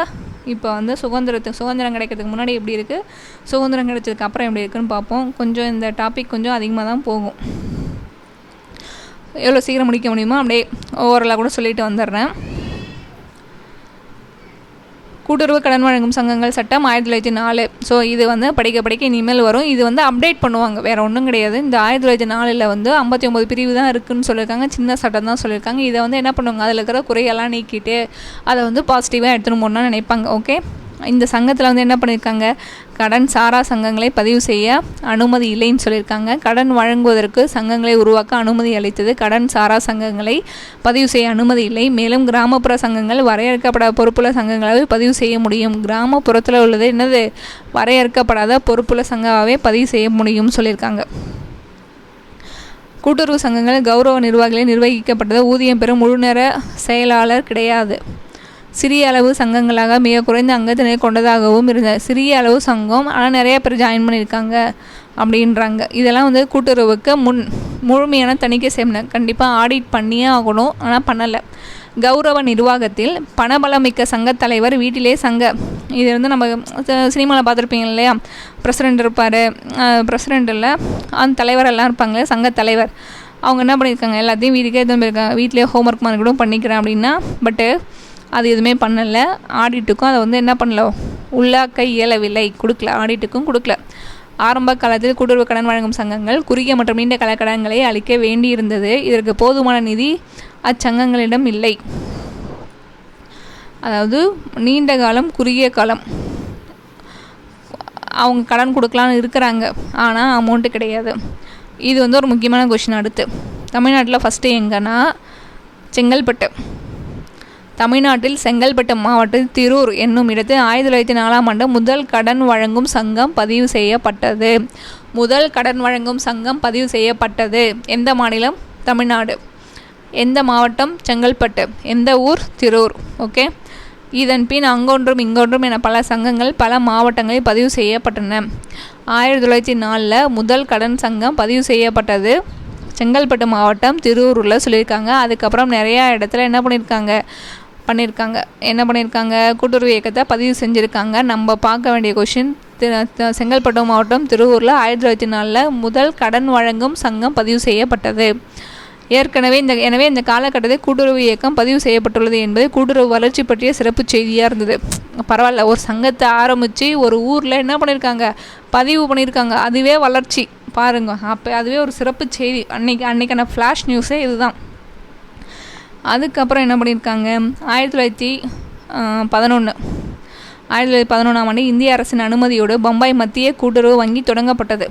இப்போ வந்து சுதந்திரம் கிடைக்கிறதுக்கு முன்னாடி எப்படி இருக்குது, சுதந்திரம் கிடைச்சதுக்கு அப்புறம் எப்படி இருக்குன்னு பார்ப்போம். கொஞ்சம் இந்த டாபிக் கொஞ்சம் அதிகமாக தான் போகும். எவ்வளோ சீக்கிரம் முடிக்க முடியுமோ அப்படியே ஓவரலாக கூட சொல்லிட்டு வந்துடுறேன். கூட்டுறவு கடன் வழங்கும் சங்கங்கள் சட்டம் 1904. ஸோ இது வந்து படிக்க இனிமேல் வரும். இது வந்து அப்டேட் பண்ணுவாங்க, வேறு ஒன்றும் கிடையாது. இந்த 1904 வந்து 59 பிரிவு தான் இருக்குதுன்னு சொல்லியிருக்காங்க. சின்ன சட்டம் தான் சொல்லியிருக்காங்க. இதை வந்து என்ன பண்ணுவாங்க, அதில் இருக்கிற குறையெல்லாம் நீக்கிட்டு அதை வந்து பாசிட்டிவாக எடுத்துகிட்டு போகணும்னு நினைப்பாங்க. ஓகே, இந்த சங்கத்தில் வந்து என்ன பண்ணியிருக்காங்க, கடன் சாரா சங்கங்களை பதிவு செய்ய அனுமதி இல்லைன்னு சொல்லியிருக்காங்க. கடன் வழங்குவதற்கு சங்கங்களை உருவாக்க அனுமதி அளித்தது. கடன் சாரா சங்கங்களை பதிவு செய்ய அனுமதி இல்லை. மேலும் கிராமப்புற சங்கங்கள் வரையறுக்கப்படாத பொறுப்புள்ள சங்கங்களாகவே பதிவு செய்ய முடியும். கிராமப்புறத்தில் உள்ளது என்னது, வரையறுக்கப்படாத பொறுப்புள்ள சங்கமாகவே பதிவு செய்ய முடியும்னு சொல்லியிருக்காங்க. கூட்டுறவு சங்கங்கள் கௌரவ நிர்வாகிகளை நிர்வகிக்கப்பட்டது. ஊதியம் பெறும் முழுநேர செயலாளர் கிடையாது. சிறிய அளவு சங்கங்களாக மிக குறைந்த அங்கத்தினை கொண்டதாகவும் இருந்தது. சிறிய அளவு சங்கம், ஆனால் நிறைய பேர் ஜாயின் பண்ணியிருக்காங்க அப்படின்றாங்க. இதெல்லாம் வந்து கூட்டுறவுக்கு முழுமையான தணிக்கை செய்யணும். கண்டிப்பாக ஆடிட் பண்ணியே ஆகணும், ஆனால் பண்ணலை. கௌரவ நிர்வாகத்தில் பணபலமிக்க சங்கத் தலைவர் வீட்டிலே இது வந்து நம்ம சினிமாவில் பார்த்துருப்பீங்க இல்லையா, பிரசிடெண்ட் இருப்பார், பிரசிடெண்ட் இல்லை அந்த தலைவர் எல்லாம் இருப்பாங்களே சங்கத் தலைவர். அவங்க என்ன பண்ணியிருக்காங்க, எல்லாத்தையும் வீட்டுக்கே எடுத்து போயிருக்காங்க. வீட்டிலே ஹோம்ஒர்க் மாதிரி கூட பண்ணிக்கிறேன் அப்படின்னா, பட்டு அது எதுவுமே பண்ணலை. ஆடிட்டுக்கும் அதை வந்து என்ன பண்ணல, உள்ளாக்க இயலவில்லை, கொடுக்கல, ஆடிட்டுக்கும் கொடுக்கல. ஆரம்ப காலத்தில் கூட்டுறவு கடன் வழங்கும் சங்கங்கள் குறுகிய மற்றும் நீண்ட கால கடன்களை அளிக்க வேண்டியிருந்தது. இதற்கு போதுமான நிதி அச்சங்கங்களிடம் இல்லை. அதாவது நீண்ட காலம் குறுகிய காலம் அவங்க கடன் கொடுக்கலான்னு இருக்கிறாங்க, ஆனால் அமௌண்ட்டு கிடையாது. இது வந்து ஒரு முக்கியமான கொஷின். அடுத்து தமிழ்நாட்டில் ஃபஸ்ட்டு எங்கன்னா செங்கல்பட்டு. தமிழ்நாட்டில் செங்கல்பட்டு மாவட்டத்தில் திரூர் என்னும் இடத்தில் 1904ஆம் ஆண்டு முதல் கடன் வழங்கும் சங்கம் பதிவு செய்யப்பட்டது. முதல் கடன் வழங்கும் சங்கம் பதிவு செய்யப்பட்டது எந்த மாநிலம்? தமிழ்நாடு. எந்த மாவட்டம்? செங்கல்பட்டு. எந்த ஊர்? திரூர். ஓகே. இதன் பின் அங்கொன்றும் இங்கொன்றும் என பல சங்கங்கள் பல மாவட்டங்களில் பதிவு செய்யப்பட்டன. 1904 முதல் கடன் சங்கம் பதிவு செய்யப்பட்டது செங்கல்பட்டு மாவட்டம் திருவூரில் சொல்லியிருக்காங்க. அதுக்கப்புறம் நிறையா இடத்துல என்ன பண்ணியிருக்காங்க கூட்டுறவு இயக்கத்தை பதிவு செஞ்சுருக்காங்க. நம்ம பார்க்க வேண்டிய கொஷின், செங்கல்பட்டு மாவட்டம் திருவூரில் 1904 முதல் கடன் வழங்கும் சங்கம் பதிவு செய்யப்பட்டது. எனவே இந்த காலகட்டத்தில் கூட்டுறவு இயக்கம் பதிவு செய்யப்பட்டுள்ளது என்பது கூட்டுறவு வளர்ச்சி பற்றிய சிறப்பு செய்தியாக இருந்தது. பரவாயில்ல, ஒரு சங்கத்தை ஆரம்பித்து ஒரு ஊரில் என்ன பண்ணியிருக்காங்க, பதிவு பண்ணியிருக்காங்க. அதுவே வளர்ச்சி பாருங்க. அப்போ அதுவே ஒரு சிறப்பு செய்தி. அன்னைக்கான ஃப்ளாஷ் நியூஸே இதுதான். அதுக்கப்புறம் என்ன பண்ணியிருக்காங்க, 1911ஆம் ஆண்டு இந்திய அரசின் அனுமதியோடு பம்பாய் மத்திய கூட்டுறவு வங்கி தொடங்கப்பட்டது.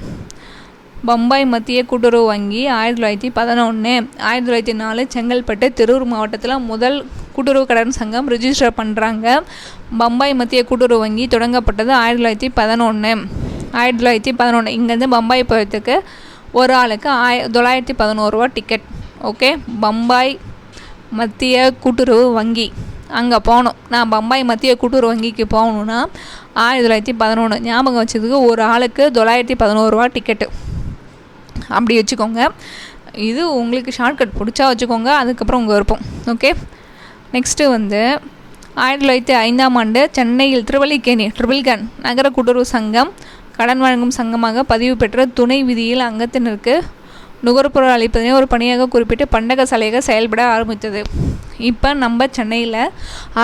பம்பாய் மத்திய கூட்டுறவு வங்கி 1911. 1904 செங்கல்பட்டு திருவூர் மாவட்டத்தில் முதல் கூட்டுறவு கடன் சங்கம் ரிஜிஸ்டர் பண்ணுறாங்க. பம்பாய் மத்திய கூட்டுறவு வங்கி தொடங்கப்பட்டது 1911. 1911 இங்கேருந்து பம்பாய் போகிறதுக்கு ஒரு ஆளுக்கு 911 ரூபா டிக்கெட். ஓகே. பம்பாய் மத்திய கூட்டுறவு வங்கி அங்கே போகணும். நான் பம்பாய் மத்திய கூட்டுறவு வங்கிக்கு போகணுன்னா 1911 ஞாபகம் வச்சதுக்கு ஒரு ஆளுக்கு 911 ரூபா டிக்கெட்டு. அப்படி வச்சுக்கோங்க. இது உங்களுக்கு ஷார்ட்கட் பிடிச்சா வச்சுக்கோங்க, அதுக்கப்புறம் உங்கள் விருப்பம். ஓகே. நெக்ஸ்ட்டு 1905ஆம் ஆண்டு சென்னையில் ட்ரிபிள்கன் நகர கூட்டுறவு சங்கம் கடன் வழங்கும் சங்கமாக பதிவு பெற்ற துணை விதியில் அங்கத்தினருக்கு நுகர்பொருள் அளிப்பதனை ஒரு பணியாக குறிப்பிட்டு பண்டக சாலையாக செயல்பட ஆரம்பித்தது. இப்போ நம்ம சென்னையில்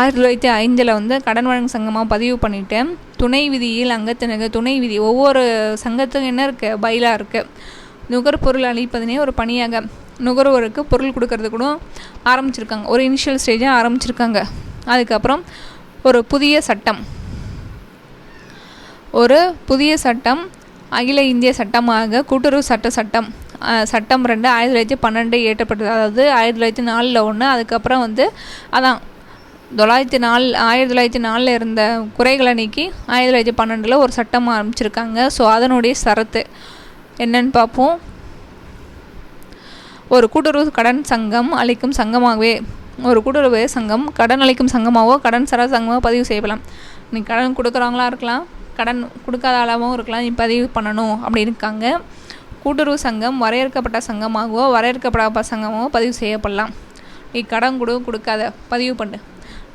1905 கடன் வழங்கும் சங்கமாக பதிவு பண்ணிவிட்டு துணை விதியில் அங்கத்தினருக்கு துணை விதி ஒவ்வொரு சங்கத்துக்கும் என்ன இருக்குது, பைலா இருக்குது. நுகர்பொருள் அளிப்பதனே ஒரு பணியாக நுகர்வோருக்கு பொருள் கொடுக்கறது கூட ஆரம்பிச்சிருக்காங்க. ஒரு இனிஷியல் ஸ்டேஜாக ஆரம்பிச்சிருக்காங்க. அதுக்கப்புறம் ஒரு புதிய சட்டம் அகில இந்திய சட்டமாக கூட்டுறவு சட்டம் 2 1912 இயற்றப்பட்டது. அதாவது 1904 ஒன்று. அதுக்கப்புறம் அதான் 1904 இருந்த குறைகளை நீக்கி 1912 ஒரு சட்டம் ஆரம்பிச்சிருக்காங்க. ஸோ அதனுடைய சரத்து என்னன்னு பார்ப்போம். ஒரு கூட்டுறவு கடன் சங்கம் அளிக்கும் சங்கமாகவே ஒரு கூட்டுறவு சங்கம் கடன் அளிக்கும் சங்கமாகவோ கடன் சரா சங்கமாக பதிவு செய்யலாம். நீ கடன் கொடுக்குறவங்களா இருக்கலாம், கடன் கொடுக்காத அளவும் இருக்கலாம். நீ பதிவு பண்ணணும் அப்படின்னு இருக்காங்க. கூட்டுறவு சங்கம் வரையறுக்கப்பட்ட சங்கமாகவோ வரையறுக்கப்படாத சங்கமாகவோ பதிவு செய்யப்படலாம். நீ கடன் கொடுக்காத பதிவு பண்ணு.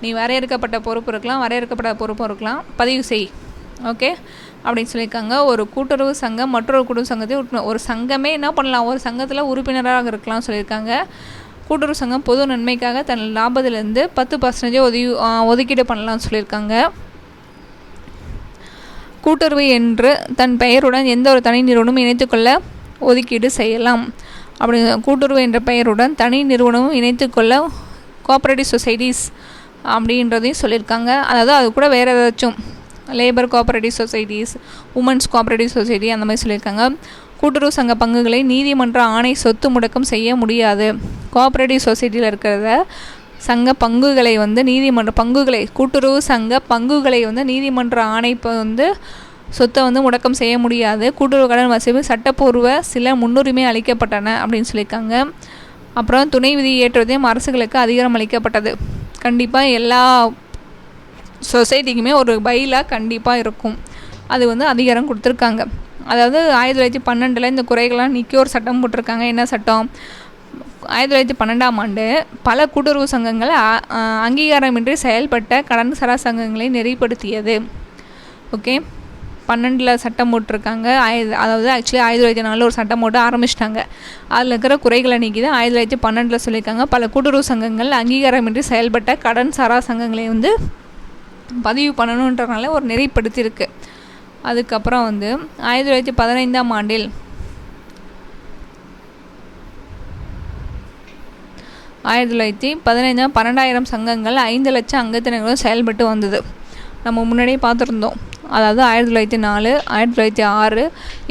நீ வரையறுக்கப்பட்ட பொறுப்பு இருக்கலாம், வரையறுக்கப்படாத பொறுப்பும் இருக்கலாம், பதிவு செய். ஓகே அப்படின்னு சொல்லியிருக்காங்க. ஒரு கூட்டுறவு சங்கம் மற்றொரு கூட்டுறவு சங்கத்தை ஒரு சங்கமே என்ன பண்ணலாம், ஒரு சங்கத்தில் உறுப்பினராக இருக்கலாம் சொல்லியிருக்காங்க. கூட்டுறவு சங்கம் பொது நன்மைக்காக தன் லாபத்திலேருந்து 10% ஒதுக்கீடு பண்ணலாம்னு சொல்லியிருக்காங்க. கூட்டுறவு என்று தன் பெயருடன் எந்த ஒரு தனி நிறுவனமும் இணைத்துக்கொள்ள ஒதுக்கீடு செய்யலாம். அப்படி கூட்டுறவு என்ற பெயருடன் தனி நிறுவனமும் இணைத்துக்கொள்ள கோஆப்ரேட்டிவ் சொசைட்டிஸ் அப்படின்றதையும் சொல்லியிருக்காங்க. அதாவது அது கூட வேறு ஏதாச்சும் labour cooperative societies, women's cooperative society அந்த மாதிரி சொல்லியிருக்காங்க. கூட்டுறவு சங்க பங்குகளை நீதிமன்ற ஆணை சொத்து முடக்கம் செய்ய முடியாது. கோஆப்ரேட்டிவ் சொசைட்டியில் இருக்கிறத சங்க பங்குகளை கூட்டுறவு சங்க பங்குகளை நீதிமன்ற ஆணை சொத்தை முடக்கம் செய்ய முடியாது. கூட்டுறவு கடன் வசூல் சட்டப்பூர்வ சில முன்னுரிமை அளிக்கப்பட்டன அப்படின்னு சொல்லியிருக்காங்க. அப்புறம் துணை விதி ஏற்றுவதையும் அரசுகளுக்கு அதிகாரம் அளிக்கப்பட்டது. கண்டிப்பாக எல்லா சொசைட்டிக்குமே ஒரு பைலா கண்டிப்பாக இருக்கும். அது அதிகாரம் கொடுத்துருக்காங்க. அதாவது 1912 இந்த குறைகள்லாம் நீக்கி ஒரு சட்டம் போட்டிருக்காங்க. என்ன சட்டம்? 1912ஆம் ஆண்டு பல கூட்டுறவு சங்கங்கள் அங்கீகாரமின்றி செயல்பட்ட கடன் சரா சங்கங்களை நெறிப்படுத்தியது. ஓகே. 12 சட்டம் போட்டிருக்காங்க. அதாவது ஆக்சுவலி 1904 ஒரு சட்டம் போட்டு ஆரம்பிச்சிட்டாங்க. அதில் இருக்கிற குறைகளை நீக்கி தான் 1912 சொல்லியிருக்காங்க. பல கூட்டுறவு சங்கங்கள் அங்கீகாரமின்றி செயல்பட்ட கடன் சாரா சங்கங்களை பதிவு பண்ணணுன்றனால ஒரு நெறிப்படுத்தியிருக்கு. அதுக்கப்புறம் 1915ஆம் ஆண்டில் 12,000 சங்கங்கள் 5 லட்சம் அங்கத்தினர்களும் செயல்பட்டு வந்தது. நம்ம முன்னாடியே பார்த்துருந்தோம். அதாவது 1904, 1906,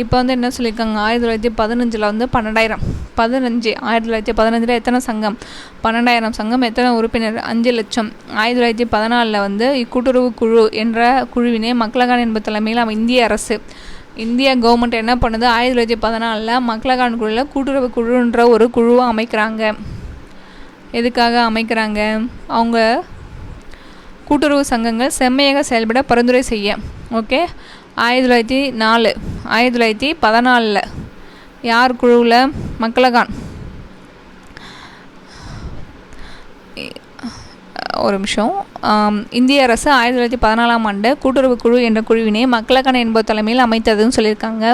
இப்போ என்ன சொல்லியிருக்காங்க, 1915 12,000 1915 எத்தனை சங்கம்? 12,000 சங்கம். எத்தனை உறுப்பினர்? 5 லட்சம். 1914 வந்து இக்கூட்டுறவு குழு என்ற குழுவினை மக்களகான் என்பது தலைமையில் இந்திய அரசு, இந்தியா கவர்மெண்ட் என்ன பண்ணுது? 1914 மக்களகான் குழுவில் கூட்டுறவு குழுன்ற ஒரு குழுவை அமைக்கிறாங்க. எதுக்காக அமைக்கிறாங்க? அவங்க கூட்டுறவு சங்கங்கள் செம்மையாக செயல்பட பரிந்துரை செய்ய. ஓகே. 1914 யார் குழுவில்? மக்களகான். ஒரு நிமிஷம். இந்திய அரசு 1914 கூட்டுறவு குழு என்ற குழுவினை மக்களகான் என்பது தலைமையில் அமைத்ததுன்னு சொல்லியிருக்காங்க.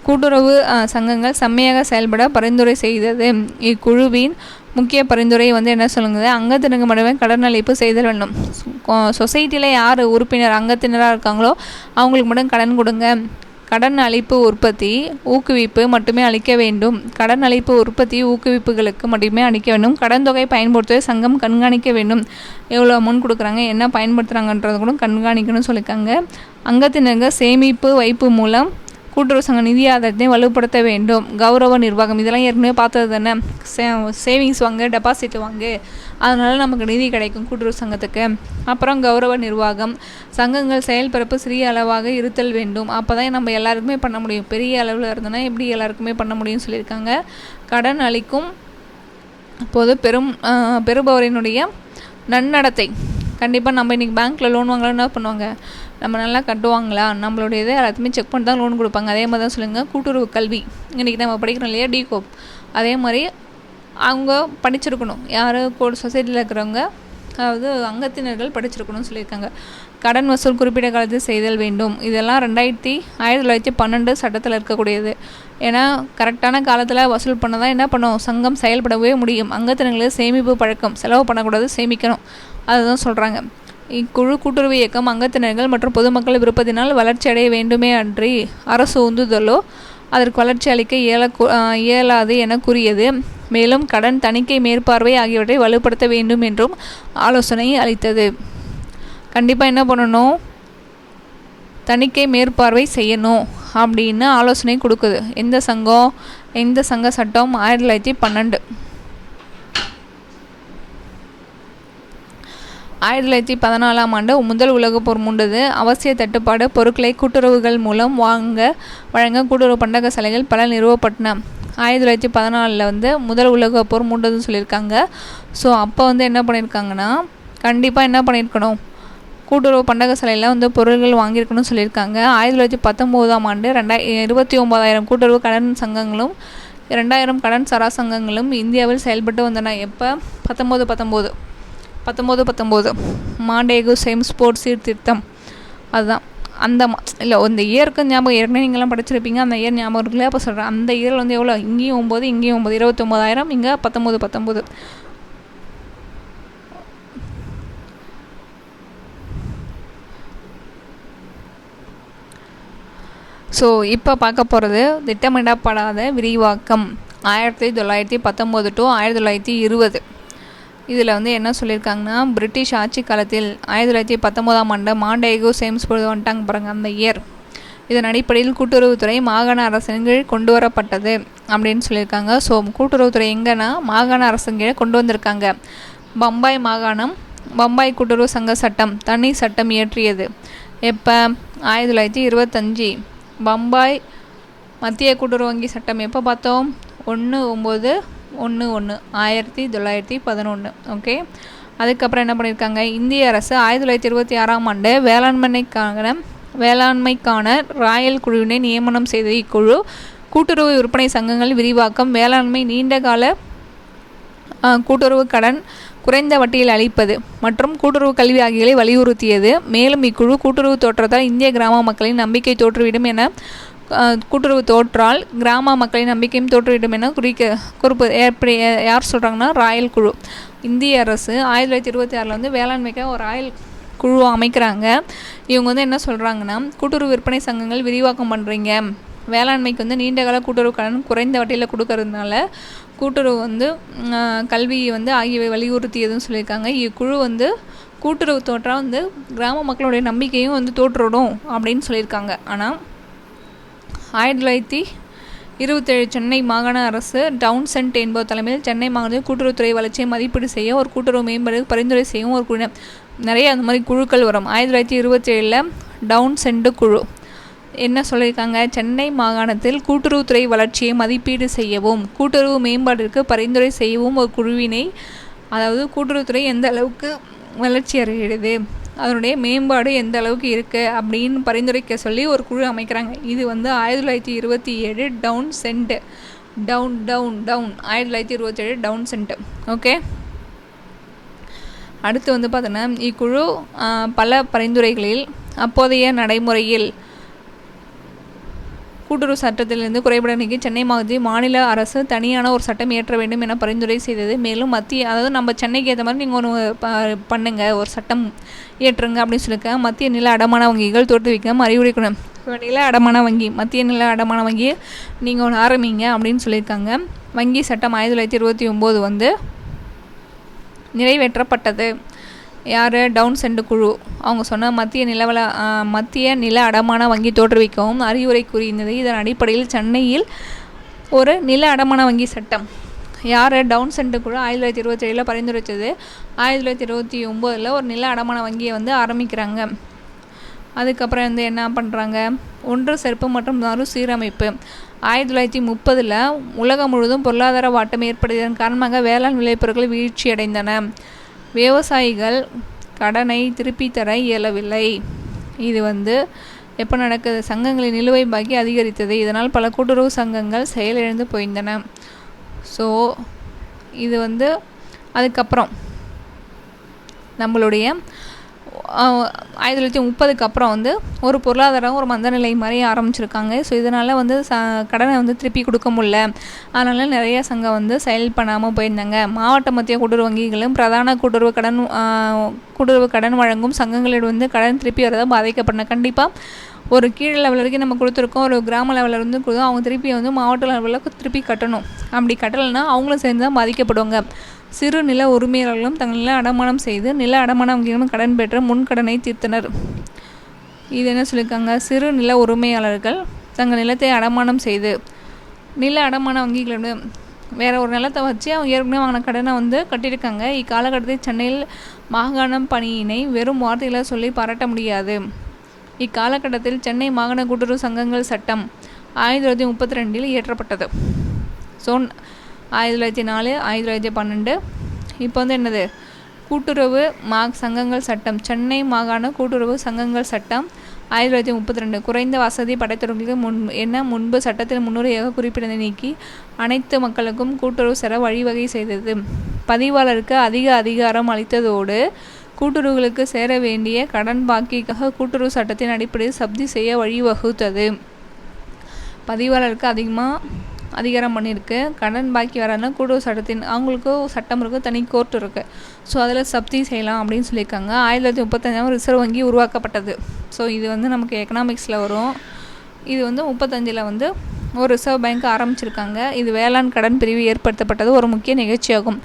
கூட்டுறவு சங்கங்கள் செம்மையாக செயல்பட பரிந்துரை செய்தது. இக்குழுவின் முக்கிய பரிந்துரை வந்து என்ன சொல்லுங்க? அங்கத்தினருக்கு மட்டுமே கடன் அளிப்பு செய்தல் வேண்டும். சொசைட்டியில் யார் உறுப்பினர் அங்கத்தினராக இருக்காங்களோ அவங்களுக்கு மட்டும் கடன் கொடுங்க. கடன் அளிப்பு உற்பத்தி ஊக்குவிப்பு மட்டுமே அளிக்க வேண்டும். கடன் அளிப்பு உற்பத்தி ஊக்குவிப்புகளுக்கு மட்டுமே அளிக்க வேண்டும். கடன் தொகை பயன்படுத்துவதை சங்கம் கண்காணிக்க வேண்டும். எவ்வளோ அமௌண்ட் கொடுக்குறாங்க, என்ன பயன்படுத்துகிறாங்கன்றது கூட கண்காணிக்கணும்னு சொல்லியிருக்காங்க. அங்கத்தினர்கள் சேமிப்பு வைப்பு மூலம் கூட்டுறவு சங்க நிதி ஆதாரத்தை வலுப்படுத்த வேண்டும். கௌரவ நிர்வாகம் இதெல்லாம் ஏற்கனவே பார்த்தது தானே. சேவிங்ஸ் வாங்க, டெபாசிட் வாங்கு, அதனால நமக்கு நிதி கிடைக்கும் கூட்டுறவு சங்கத்துக்கு. அப்புறம் கௌரவ நிர்வாகம், சங்கங்கள் செயல்பரப்பு சிறிய அளவாக இருத்தல் வேண்டும். அப்போ தான் நம்ம எல்லாருக்குமே பண்ண முடியும். பெரிய அளவில் இருந்தோன்னா எப்படி எல்லாருக்குமே பண்ண முடியும்னு சொல்லியிருக்காங்க. கடன் அளிக்கும் போது பெறுபவரினுடைய நன்னடத்தை. கண்டிப்பாக நம்ம இன்றைக்கி பேங்க்கில் லோன் வாங்கலாம், என்ன பண்ணுவாங்க? நம்ம நல்லா கட்டுவாங்களா, நம்மளுடைய இதை எல்லாத்தையுமே செக் பண்ணி தான் லோன் கொடுப்பாங்க. அதே மாதிரி தான் சொல்லுங்கள் கூட்டுறவு கல்வி. இன்றைக்கி நம்ம படிக்கிறோம் இல்லையா, டிகோப். அதே மாதிரி அவங்க படிச்சிருக்கணும். யார் சொசைட்டியில் இருக்கிறவங்க, அதாவது அங்கத்தினர்கள் படிச்சிருக்கணும்னு சொல்லியிருக்காங்க. கடன் வசூல் குறிப்பிட்ட காலத்தில் செய்தல் வேண்டும். இதெல்லாம் 1912 சட்டத்தில் இருக்கக்கூடியது. ஏன்னா கரெக்டான காலத்தில் வசூல் பண்ண தான் என்ன பண்ணும், சங்கம் செயல்படவே முடியும். அங்கத்தினர்களுக்கு சேமிப்பு பழக்கம், செலவு பண்ணக்கூடாது, சேமிக்கணும், அதுதான் சொல்கிறாங்க. இக்குழு கூட்டுறவு இயக்கம் அங்கத்தினர்கள் மற்றும் பொதுமக்கள் விருப்பத்தினால் வளர்ச்சி அடைய வேண்டுமே அன்றி அரசு உந்துதலோ அதற்கு வளர்ச்சி அளிக்க இயலாது என கூறியது. மேலும் கடன் தணிக்கை மேற்பார்வை ஆகியவற்றை வலுப்படுத்த வேண்டும் என்றும் ஆலோசனை அளித்தது. கண்டிப்பாக என்ன பண்ணணும்? தணிக்கை மேற்பார்வை செய்யணும் அப்படின்னு ஆலோசனை கொடுக்குது. எந்த சங்கம்? எந்த சங்க சட்டம்? 1912. 1914 முதல் உலகப் போர் மூண்டது. அவசிய தட்டுப்பாடு பொருட்களை கூட்டுறவுகள் மூலம் வழங்க கூட்டுறவு பண்டக சாலைகள் பல நிறுவப்பட்டன. 1914 முதல் உலகப் போர் மூண்டதுன்னு சொல்லியிருக்காங்க. ஸோ அப்போ என்ன பண்ணியிருக்காங்கன்னா, கண்டிப்பாக என்ன பண்ணியிருக்கணும், கூட்டுறவு பண்டக சாலையில் பொருள்கள் வாங்கியிருக்கணும்னு சொல்லியிருக்காங்க. 1919 29,000 கூட்டுறவு கடன் சங்கங்களும் 2,000 கடன் சரா சங்கங்களும் இந்தியாவில் செயல்பட்டு வந்தன. எப்போ? 1919 மாண்டேகு சேம்ஸ்போர்ட் சீர்திருத்தம். அதுதான் அந்த இல்லை, இந்த இயருக்கு ஞாபகம் ஏற்கனவே நீங்கள்லாம் படிச்சிருப்பீங்க. அந்த இயர் ஞாபகம் இருக்குல்ல, அப்போ சொல்கிறேன். அந்த இயரில் எவ்வளோ? இங்கேயும் 9, இங்கேயும் 9, 29,000, இங்கே 19. ஸோ இப்போ பார்க்க போகிறது திட்டமிடப்படாத விரிவாக்கம் 1919 to 1920. இதில் என்ன சொல்லியிருக்காங்கன்னா, பிரிட்டிஷ் ஆட்சி காலத்தில் 1919 மாண்டேகு சேம்ஸ்போர்ட் வந்துட்டாங்க பாருங்கள், அந்த இயர். இதன் அடிப்படையில் கூட்டுறவுத்துறை மாகாண அரசின் கீழ் கொண்டு வரப்பட்டது அப்படின்னு சொல்லியிருக்காங்க. ஸோ கூட்டுறவுத்துறை எங்கன்னா மாகாண அரசின் கீழே கொண்டு வந்திருக்காங்க. பம்பாய் மாகாணம் பம்பாய் கூட்டுறவு சங்க சட்டம் தனி சட்டம் இயற்றியது. எப்போ? 1925. பம்பாய் மத்திய கூட்டுறவு வங்கி சட்டம் எப்போ பார்த்தோம்? 1911 ஓகே. அதுக்கப்புறம் என்ன பண்ணியிருக்காங்க? இந்திய அரசு 1926 வேளாண்மைக்கான ராயல் குழுவினை நியமனம் செய்த. இக்குழு கூட்டுறவு விற்பனை சங்கங்கள் விரிவாக்கம், வேளாண்மை, நீண்டகால கூட்டுறவு கடன் குறைந்த வட்டியில் அளிப்பது மற்றும் கூட்டுறவு கல்வி ஆகியவை வலியுறுத்தியது. மேலும் இக்குழு கூட்டுறவு தோற்றத்தால் இந்திய கிராம மக்களின் நம்பிக்கை தோற்றுவிடும் என கூட்டுறவு தோற்றால் கிராம மக்களின் நம்பிக்கையும் தோற்றுவிடும் என குறிப்பு யார் சொல்கிறாங்கன்னா, ராயல் குழு. இந்திய அரசு 1926 வேளாண்மைக்கு ஒரு ராயல் குழு அமைக்கிறாங்க. இவங்க என்ன சொல்கிறாங்கன்னா, கூட்டுறவு விற்பனை சங்கங்கள் விரிவாக்கம் பண்ணுறீங்க, வேளாண்மைக்கு நீண்டகால கூட்டுறவு கடன் குறைந்த வட்டியில் கொடுக்கறதுனால கூட்டுறவு கல்வி ஆகியவை வலியுறுத்தியதுன்னு சொல்லியிருக்காங்க. இக்குழு கூட்டுறவு தோற்றா கிராம மக்களுடைய நம்பிக்கையும் தோற்றுடும் அப்படின்னு சொல்லியிருக்காங்க. ஆனால் 1926 27 சென்னை மாகாண அரசு டவுன்சென்ட் என்பவர் தலைமையில் சென்னை மாகாணத்தில் கூட்டுறவுத்துறை வளர்ச்சியை மதிப்பீடு செய்ய ஒரு கூட்டுறவு மேம்பாடு பரிந்துரை செய்யும் ஒரு குழு. நிறைய அந்த மாதிரி குழுக்கள் வரும். 1927 டவுன்சென்ட் குழு என்ன சொல்லியிருக்காங்க, சென்னை மாகாணத்தில் கூட்டுறவுத்துறை வளர்ச்சியை மதிப்பீடு செய்யவும் கூட்டுறவு மேம்பாட்டிற்கு பரிந்துரை செய்யவும் ஒரு குழுவினை, அதாவது கூட்டுறவுத்துறை எந்த அளவுக்கு வளர்ச்சி அடைகிறது, அதனுடைய மேம்பாடு எந்த அளவுக்கு இருக்குது அப்படின்னு பரிந்துரைக்க சொல்லி ஒரு குழு அமைக்கிறாங்க. இது 1927 டவுன்சென்ட் 1927 டவுன்சென்ட். ஓகே, அடுத்து பார்த்தோன்னா இக்குழு பல பரிந்துரைகளில் அப்போதைய நடைமுறையில் கூட்டுறவு சட்டத்திலிருந்து குறைபாடு நீக்கி சென்னை மாநில அரசு தனியான ஒரு சட்டம் இயற்ற வேண்டும் என பரிந்துரை செய்தது. மேலும் அதாவது நம்ம சென்னைக்கு ஏற்ற மாதிரி நீங்கள் ஒன்று பண்ணுங்க, ஒரு சட்டம் இயற்றுங்க அப்படின்னு சொல்லியிருக்காங்க. மத்திய நில அடமான வங்கிகள் தோற்றுவிக்க அறிவுரைக்கணும். நில அடமான வங்கி, மத்திய நில அடமான வங்கியை நீங்கள் ஒன்று ஆரம்பிங்க அப்படின்னு சொல்லியிருக்காங்க. வங்கி சட்டம் 1929 நிறைவேற்றப்பட்டது. யார், டவுன்சென்ட் குழு அவங்க சொன்ன மத்திய நில அடமான வங்கி தோற்றுவிக்கவும் அறிவுரை கூறியிருந்தது. இதன் அடிப்படையில் சென்னையில் ஒரு நில அடமான வங்கி சட்டம் யார், டவுன்சென்ட் குழு 1927 பரிந்துரைச்சது. 1929 ஒரு நில அடமான வங்கியை ஆரம்பிக்கிறாங்க. அதுக்கப்புறம் என்ன பண்ணுறாங்க, ஒன்று சேர்ப்பு மற்றும் மறுசீரமைப்பு. 1930 உலகம் முழுவதும் பொருளாதார வாட்டம் ஏற்படுவதன் காரணமாக வேளாண் விளைபொருட்கள் வீழ்ச்சியடைந்தன. விவசாயிகள் கடனை திருப்பி தர இயலவில்லை. இது எப்போ நடக்குது, சங்கங்களின் நிலுவைப் பாக்கி அதிகரித்தது. இதனால் பல கூட்டுறவு சங்கங்கள் செயலிழந்து போயிருந்தன. ஸோ இது அதுக்கப்புறம் நம்மளுடைய 1930 அப்புறம் ஒரு பொருளாதாரம் ஒரு மந்த நிலை மாதிரி ஆரம்பிச்சிருக்காங்க. ஸோ இதனால் கடனை திருப்பி கொடுக்க முடியல. அதனால் நிறைய சங்கம் செயல் பண்ணாமல் போயிருந்தாங்க. மாவட்ட மத்திய கூட்டுறவு வங்கிகளும் பிரதான கூட்டுறவு கடன் வழங்கும் சங்கங்களிடம் கடன் திருப்பி வரதான் பாதிக்கப்பட்டன. கண்டிப்பாக ஒரு கீழ் லெவல் வரைக்கும் நம்ம கொடுத்துருக்கோம், ஒரு கிராம லெவலில் கொடுத்தோம், அவங்க திருப்பி மாவட்ட லெவலில் திருப்பி கட்டணும். அப்படி கட்டலைன்னா அவங்களும் சேர்ந்து தான் பாதிக்கப்படுவாங்க. சிறு நில உரிமையாளர்களும் தங்கள் நில அடமானம் செய்து நில அடமான வங்கிகளும் கடன் பெற்ற முன்கடனை தீர்த்தனர். இது என்ன சொல்லியிருக்காங்க, சிறு நில உரிமையாளர்கள் தங்கள் நிலத்தை அடமானம் செய்து நில அடமான வங்கிகளிடம் வேறு ஒரு நிலத்தை வச்சு அவங்க ஏற்கனவே வாங்கின கடனை கட்டியிருக்காங்க. இக்காலகட்டத்தில் சென்னையில் மாகாணம் பணியினை வெறும் வார்த்தைகளை சொல்லி பாராட்ட முடியாது. இக்காலகட்டத்தில் சென்னை மாகாண கூட்டுறவு சங்கங்கள் சட்டம் 1932 இயற்றப்பட்டது. ஸோ 1904 1912 இப்போ என்னது, கூட்டுறவு சங்கங்கள் சட்டம், சென்னை மாகாண கூட்டுறவு சங்கங்கள் சட்டம் 1932 குறைந்த வசதி படைத்தவர்களுக்கு முன்பு சட்டத்தில் முன்னுரையாக குறிப்பிட்டதை நீக்கி அனைத்து மக்களுக்கும் கூட்டுறவு சேர வழிவகை செய்தது. பதிவாளருக்கு அதிக அதிகாரம் அளித்ததோடு கூட்டுறவுகளுக்கு சேர வேண்டிய கடன் பாக்கிக்காக கூட்டுறவு சட்டத்தின் அடிப்படையில் சப்தி செய்ய வழிவகுத்தது. பதிவாளருக்கு அதிகாரம் பண்ணியிருக்கு. கடன் பாக்கி வராதுன்னா கூட்டுறவு சட்டத்தின் அவங்களுக்கு சட்டம் இருக்குது, தனி கோர்ட் இருக்குது. ஸோ அதில் சப்தி செய்யலாம் அப்படின்னு சொல்லியிருக்காங்க. 1935 ரிசர்வ் வங்கி உருவாக்கப்பட்டது. ஸோ இது நமக்கு எக்கனாமிக்ஸில் வரும். இது 35 ஒரு ரிசர்வ் பேங்க் ஆரம்பிச்சிருக்காங்க. இது வேளாண் கடன் பிரிவு ஏற்படுத்தப்பட்டது ஒரு முக்கிய நிகழ்ச்சியாகும்.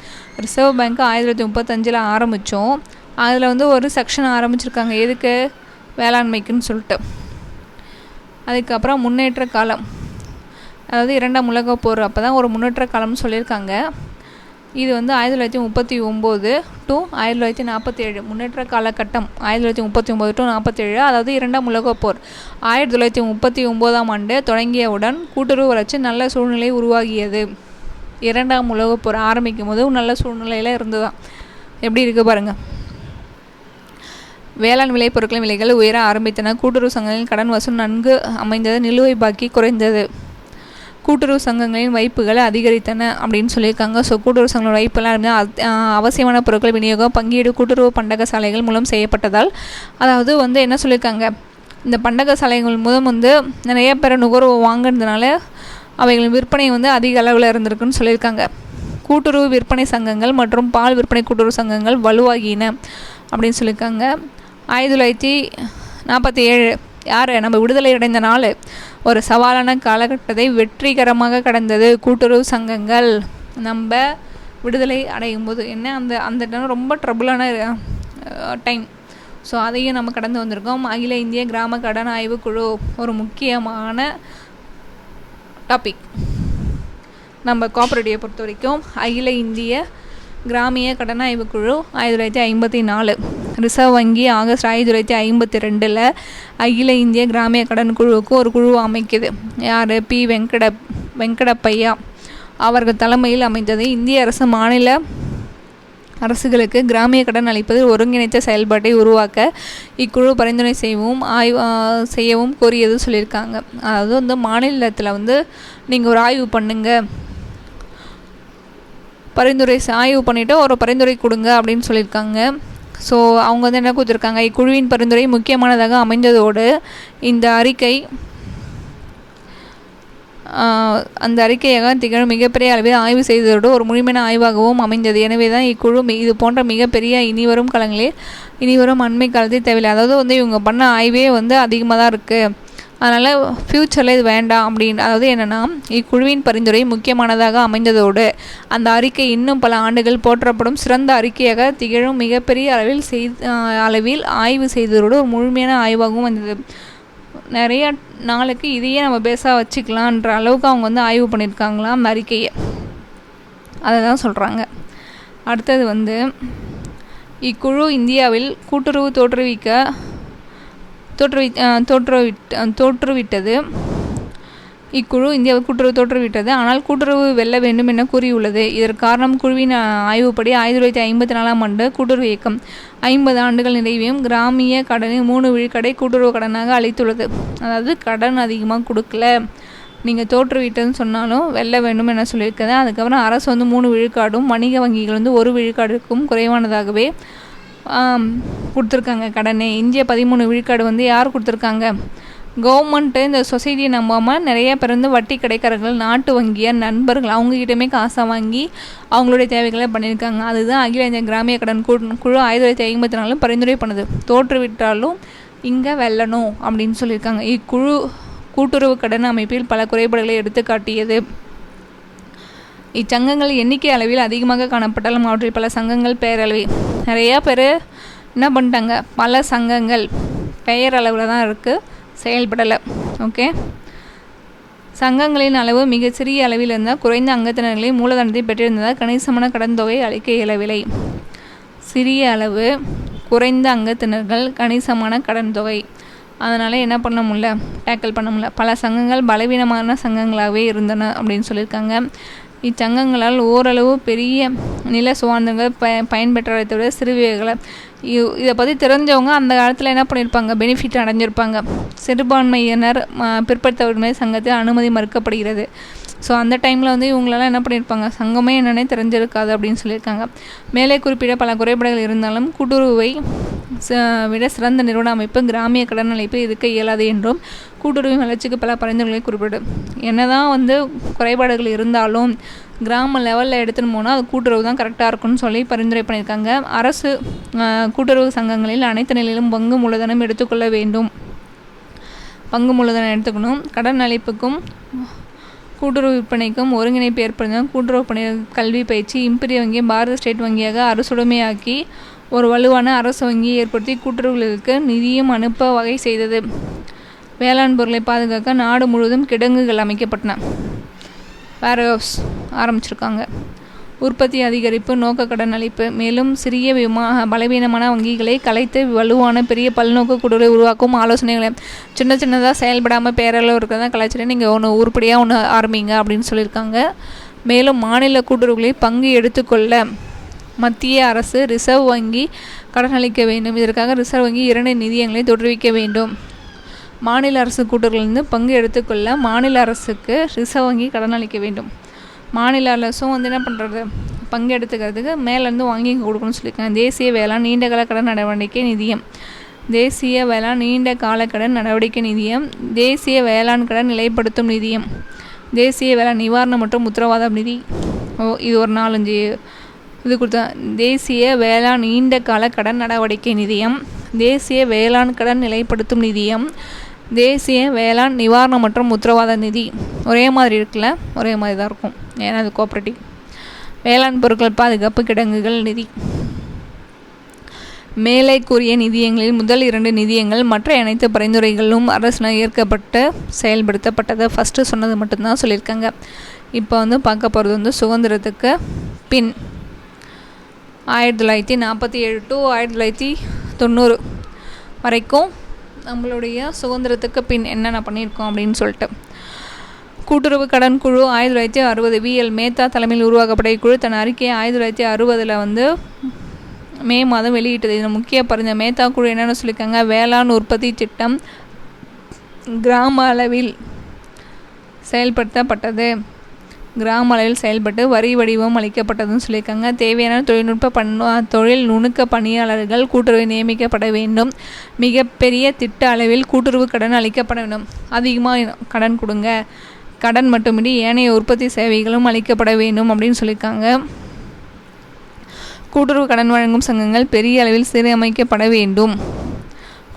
ரிசர்வ் பேங்க் 1935 ஆரம்பித்தோம். அதில் ஒரு செக்ஷன் ஆரம்பிச்சிருக்காங்க, எதுக்கு, வேளாண்மைக்குன்னு சொல்லிட்டு. அதுக்கப்புறம் முன்னேற்ற காலம், அதாவது 2ஆம் உலகப் போர் அப்போ தான் ஒரு முன்னேற்ற காலம்னு சொல்லியிருக்காங்க. இது 1939 to 1947 முன்னேற்ற காலகட்டம். 1939 to 1947 அதாவது 2ஆம் உலகப் போர் 1939ஆம் ஆண்டு தொடங்கியவுடன் கூட்டுறவு வளர்ச்சி நல்ல சூழ்நிலை உருவாகியது. 2ஆம் உலகப் போர் ஆரம்பிக்கும் போது நல்ல சூழ்நிலையில் இருந்துதான். எப்படி இருக்குது பாருங்கள். வேளாண் விளைபொருட்களின் விலைகள் உயர ஆரம்பித்தன. கூட்டுறவு சங்கங்களின் கடன் வசூல் நன்கு அமைந்தது. நிலுவை பாக்கி குறைந்தது. கூட்டுறவு சங்கங்களின் வைப்புகள் அதிகரித்தன அப்படின்னு சொல்லியிருக்காங்க. ஸோ கூட்டுறவு சங்கங்களின் வைப்பெல்லாம் அவசியமான பொருட்கள் விநியோகம் பங்கீடு கூட்டுறவு பண்டக சாலைகள் மூலம் செய்யப்பட்டதால், அதாவது என்ன சொல்லியிருக்காங்க, இந்த பண்டக சாலைகள் மூலம் நிறைய பேர் நுகர்வு வாங்கினதுனால அவைகளின் விற்பனை அதிக அளவில் இருந்திருக்குன்னு சொல்லியிருக்காங்க. கூட்டுறவு விற்பனை சங்கங்கள் மற்றும் பால் விற்பனை கூட்டுறவு சங்கங்கள் வலுவாகின அப்படின்னு சொல்லியிருக்காங்க. 1947 யார், நம்ம விடுதலை அடைந்த நாள், ஒரு சவாலான காலகட்டத்தை வெற்றிகரமாக கடந்தது கூட்டுறவு சங்கங்கள். நம்ம விடுதலை அடையும் போது அந்த டைம் ரொம்ப ட்ரபுளான டைம். ஸோ அதையும் நம்ம கடந்து வந்திருக்கோம். அகில இந்திய கிராம கடன் ஆய்வு குழு ஒரு முக்கியமான டாபிக். நம்ம கோஆப்ரேட்டிவை பொறுத்த வரைக்கும் அகில இந்திய கிராமிய கடன் ஆய்வுக்குழு 1954, ரிசர்வ் வங்கி ஆகஸ்ட் 1952 அகில இந்திய கிராமிய கடன் குழுவுக்கு ஒரு குழு அமைக்குது. யார்? பி. வெங்கடப்பையா அவர்கள் தலைமையில் அமைந்தது. இந்திய அரசு மாநில அரசுகளுக்கு கிராமிய கடன் அளிப்பதில் ஒருங்கிணைத்த செயல்பாட்டை உருவாக்க இக்குழு பரிந்துரை செய்யவும் கோரியது சொல்லியிருக்காங்க. அதாவது வந்து மாநிலத்தில் வந்து நீங்கள் ஒரு ஆய்வு பண்ணுங்க, ஆய்வு பண்ணிவிட்டு ஒரு பரிந்துரை கொடுங்க அப்படின்னு சொல்லியிருக்காங்க. ஸோ அவங்க வந்து என்ன கொடுத்துருக்காங்க, இக்குழுவின் பரிந்துரை முக்கியமானதாக அமைந்ததோடு இந்த அறிக்கை அந்த அறிக்கையாக திகழும் மிகப்பெரிய அளவில் ஆய்வு செய்ததோடு ஒரு முழுமையான ஆய்வாகவும் அமைந்தது. எனவே தான் இக்குழு இது போன்ற மிகப்பெரிய இனிவரும் அண்மை காலத்தில் தேவையில்லை. அதாவது வந்து இவங்க பண்ண ஆய்வே வந்து அதிகமாக தான் இருக்குது, அதனால் ஃப்யூச்சரில் இது வேண்டாம் அப்படின்னு. அதாவது என்னென்னா, இக்குழுவின் பரிந்துரை முக்கியமானதாக அமைந்ததோடு அந்த அறிக்கை இன்னும் பல ஆண்டுகள் போற்றப்படும் சிறந்த அறிக்கையாக திகழும் மிகப்பெரிய அளவில் ஆய்வு செய்ததோடு ஒரு முழுமையான ஆய்வாகவும் வந்தது. நிறைய நாளுக்கு இதையே நம்ம பேஸாக வச்சுக்கலான்ற அளவுக்கு அவங்க வந்து ஆய்வு பண்ணியிருக்காங்களாம் அந்த அறிக்கையை. அதை தான் சொல்கிறாங்க. அடுத்தது வந்து இக்குழு இந்தியாவில் கூட்டுறவு தோற்றுவிட்டது. இக்குழு இந்தியாவில் கூட்டுறவு தோற்றுவிட்டது, ஆனால் கூட்டுறவு வெல்ல வேண்டும் என கூறியுள்ளது. இதற்கு காரணம் குழுவின் ஆய்வுப்படி 1954 கூட்டுறவு இயக்கம் 50 ஆண்டுகள் நிறைவையும் கிராமிய கடனில் 3 விழுக்காடை கூட்டுறவு கடனாக அளித்துள்ளது. அதாவது கடன் அதிகமாக கொடுக்கல, நீங்கள் தோற்றுவிட்டதுன்னு சொன்னாலும் வெல்ல வேண்டும் என சொல்லியிருக்கது. அதுக்கப்புறம் அரசு வந்து 3 விழுக்காடும் வணிக வங்கிகள் வந்து 1 விழுக்காடுக்கும் குறைவானதாகவே கொடுத்துருக்காங்க கடனே. இந்திய 13 விழுக்காடு வந்து யார் கொடுத்துருக்காங்க? கவர்மெண்ட்டு இந்த சொசைட்டியை நம்பாமல் நிறைய பேர் வந்து வட்டி கிடைக்கிறவர்கள், நாட்டு வங்கியார், நண்பர்கள் அவங்ககிட்டமே காசை வாங்கி அவங்களுடைய தேவைகளை பண்ணியிருக்காங்க. அதுதான் அகில இந்திய கிராமிய கடன் குழு 1954 பரிந்துரை பண்ணுது. தோற்றுவிட்டாலும் இங்கே வெல்லணும் அப்படின்னு சொல்லியிருக்காங்க. இக்குழு கூட்டுறவு கடன் அமைப்பில் பல குறைபாடுகளை எடுத்து காட்டியது. இச்சங்கங்கள் எண்ணிக்கை அளவில் அதிகமாக காணப்பட்டாலும் அவற்றில் பல சங்கங்கள் பெயரளவில் நிறையா பேர் என்ன பண்ணிட்டாங்க, பல சங்கங்கள் பெயர் அளவில் தான் இருக்குது, செயல்படலை. ஓகே, சங்கங்களின் அளவு மிக சிறிய அளவில் இருந்தால் குறைந்த அங்கத்தினர்களை மூலதனத்தை பெற்றிருந்ததால் கணிசமான கடன் தொகை அளிக்க இயலவில்லை. சிறிய அளவு, குறைந்த அங்கத்தினர்கள், கணிசமான கடன் தொகை, அதனால் என்ன பண்ண முடியல, டேக்கிள் பண்ண முடியல. பல சங்கங்கள் பலவீனமான சங்கங்களாகவே இருந்தன அப்படின்னு சொல்லியிருக்காங்க. இச்சங்கங்களால் ஓரளவு பெரிய நில சுதந்திரங்கள் பயன்பெற்றதை விட சிறுவிகளை இதை பற்றி தெரிஞ்சவங்க அந்த காலத்தில் என்ன பண்ணியிருப்பாங்க, பெனிஃபிட் அடைஞ்சிருப்பாங்க. சிறுபான்மையினர் பிற்படுத்தவர்கள் சங்கத்தில் அனுமதி மறுக்கப்படுகிறது. ஸோ அந்த டைமில் வந்து இவங்களெல்லாம் என்ன பண்ணியிருப்பாங்க, சங்கமே என்னன்னே தெரிஞ்சிருக்காது அப்படின்னு சொல்லியிருக்காங்க. மேலே குறிப்பிட பல குறைபாடுகள் இருந்தாலும் கூட்டுறவை விட சிறந்த நிறுவன அமைப்பு கிராமிய கடன் அளிப்பு இருக்க இயலாது என்றும் கூட்டுறவின் வளர்ச்சிக்கு பல பரிந்துரைகளை குறிப்பிடும். என்னதான் வந்து குறைபாடுகள் இருந்தாலும் கிராம லெவலில் எடுத்துன்னு போனால் அது கூட்டுறவு தான் கரெக்டாக இருக்குன்னு சொல்லி பரிந்துரை பண்ணியிருக்காங்க. அரசு கூட்டுறவு சங்கங்களில் அனைத்து நிலையிலும் பங்கு மூலதனம் எடுத்துக்கொள்ள வேண்டும். பங்கு மூலதனம் எடுத்துக்கணும். கடன் அளிப்புக்கும் கூட்டுறவு விற்பனைக்கும் ஒருங்கிணைப்பு ஏற்படுத்த கூட்டுறவு பணி கல்வி பயிற்சி இம்பீரிய வங்கியை பாரத ஸ்டேட் வங்கியாக அரசுடைமையாக்கி ஒரு வலுவான அரசு வங்கியை ஏற்படுத்தி கூட்டுறவுகளுக்கு நிதியும் அனுப்ப வகை செய்தது. வேளாண் பொருளை பாதுகாக்க நாடு முழுவதும் கிடங்குகள் அமைக்கப்பட்டன. வேர்ஹவுஸ் ஆரம்பிச்சிருக்காங்க. உற்பத்தி அதிகரிப்பு நோக்க கடன் அளிப்பு. மேலும் சிறிய பலவீனமான வங்கிகளை கலைத்து வலுவான பெரிய பல்நோக்கு கூட்டுறவை உருவாக்கும் ஆலோசனைகளை சின்னதாக செயல்படாமல் பேரளவு இருக்கிறதா கலாச்சாரம், நீங்கள் ஒன்று உருப்படியாக ஒன்று ஆரம்பிங்க அப்படின்னு சொல்லியிருக்காங்க. மேலும் மாநில கூட்டுறவுகளை பங்கு எடுத்துக்கொள்ள மத்திய அரசு ரிசர்வ் வங்கி கடன் அளிக்க வேண்டும். இதற்காக ரிசர்வ் வங்கி 2 நிதியங்களை தோற்றுவிக்க வேண்டும். மாநில அரசு கூட்டுறவுகளிலிருந்து பங்கு எடுத்துக்கொள்ள மாநில அரசுக்கு ரிசர்வ் வங்கி கடன் அளிக்க வேண்டும். மாநில அரசும் வந்து என்ன பண்ணுறது, பங்கு எடுத்துக்கிறதுக்கு மேலேருந்து வாங்கி கொடுக்கணும்னு சொல்லியிருக்காங்க. தேசிய வேளாண் நீண்டகால கடன் நடவடிக்கை நிதியம், தேசிய வேளாண் நீண்ட கால கடன் நடவடிக்கை நிதியம், தேசிய வேளாண் கடன் நிலைப்படுத்தும் நிதியம், தேசிய வேளாண் நிவாரணம் மற்றும் உத்தரவாதம் நிதி. இது ஒரு 4-5 இது கொடுத்தா. தேசிய வேளாண் நீண்ட கால கடன் நடவடிக்கை நிதியம், தேசிய வேளாண் கடன் நிலைப்படுத்தும் நிதியம், தேசிய வேளாண் நிவாரணம் மற்றும் உத்தரவாத நிதி. ஒரே மாதிரி இருக்குல்ல, ஒரே மாதிரி தான் இருக்கும், ஏன்னா அது கோஆப்ரேட்டிவ். வேளாண் பொருட்கள் பாதுகாப்பு கிடங்குகள் நிதி. மேலே கூறிய நிதியங்களில் முதல் 2 நிதியங்கள் மற்ற அனைத்து பரிந்துரைகளும் அரசினால் ஏற்கப்பட்டு செயல்படுத்தப்பட்டது. ஃபஸ்ட்டு சொன்னது மட்டும்தான் சொல்லியிருக்காங்க. இப்போ பார்க்க போகிறது சுதந்திரத்துக்கு பின் 1947 to 1990 வரைக்கும் நம்மளுடைய சுதந்திரத்துக்கு பின் என்னென்ன பண்ணியிருக்கோம் அப்படின்னு சொல்லிட்டு. கூட்டுறவு கடன் குழு 1960 வி.எல். மேத்தா தலைமையில் உருவாக்கப்பட்ட இக்குழு தன் அறிக்கையை 1960 மே மாதம் வெளியிட்டது. இதில் முக்கிய பரிந்துரை மேத்தா குழு என்னென்னு சொல்லியிருக்காங்க, வேளாண் உற்பத்தி திட்டம் கிராம அளவில் செயல்படுத்தப்பட்டது, கிராம அளவில் செயல்பட்டு வரி வடிவம் அளிக்கப்பட்டதுன்னு சொல்லியிருக்காங்க. தேவையான தொழில் நுணுக்க பணியாளர்கள் கூட்டுறவை நியமிக்கப்பட வேண்டும். மிகப்பெரிய திட்ட அளவில் கூட்டுறவு கடன் அளிக்கப்பட வேண்டும். அதிகமாக கடன் கொடுங்க, கடன் மட்டுமின்றி ஏனைய உற்பத்தி சேவைகளும் அளிக்கப்பட வேண்டும் அப்படின்னு சொல்லியிருக்காங்க. கூட்டுறவு கடன் வழங்கும் சங்கங்கள் பெரிய அளவில் சீரமைக்கப்பட வேண்டும்.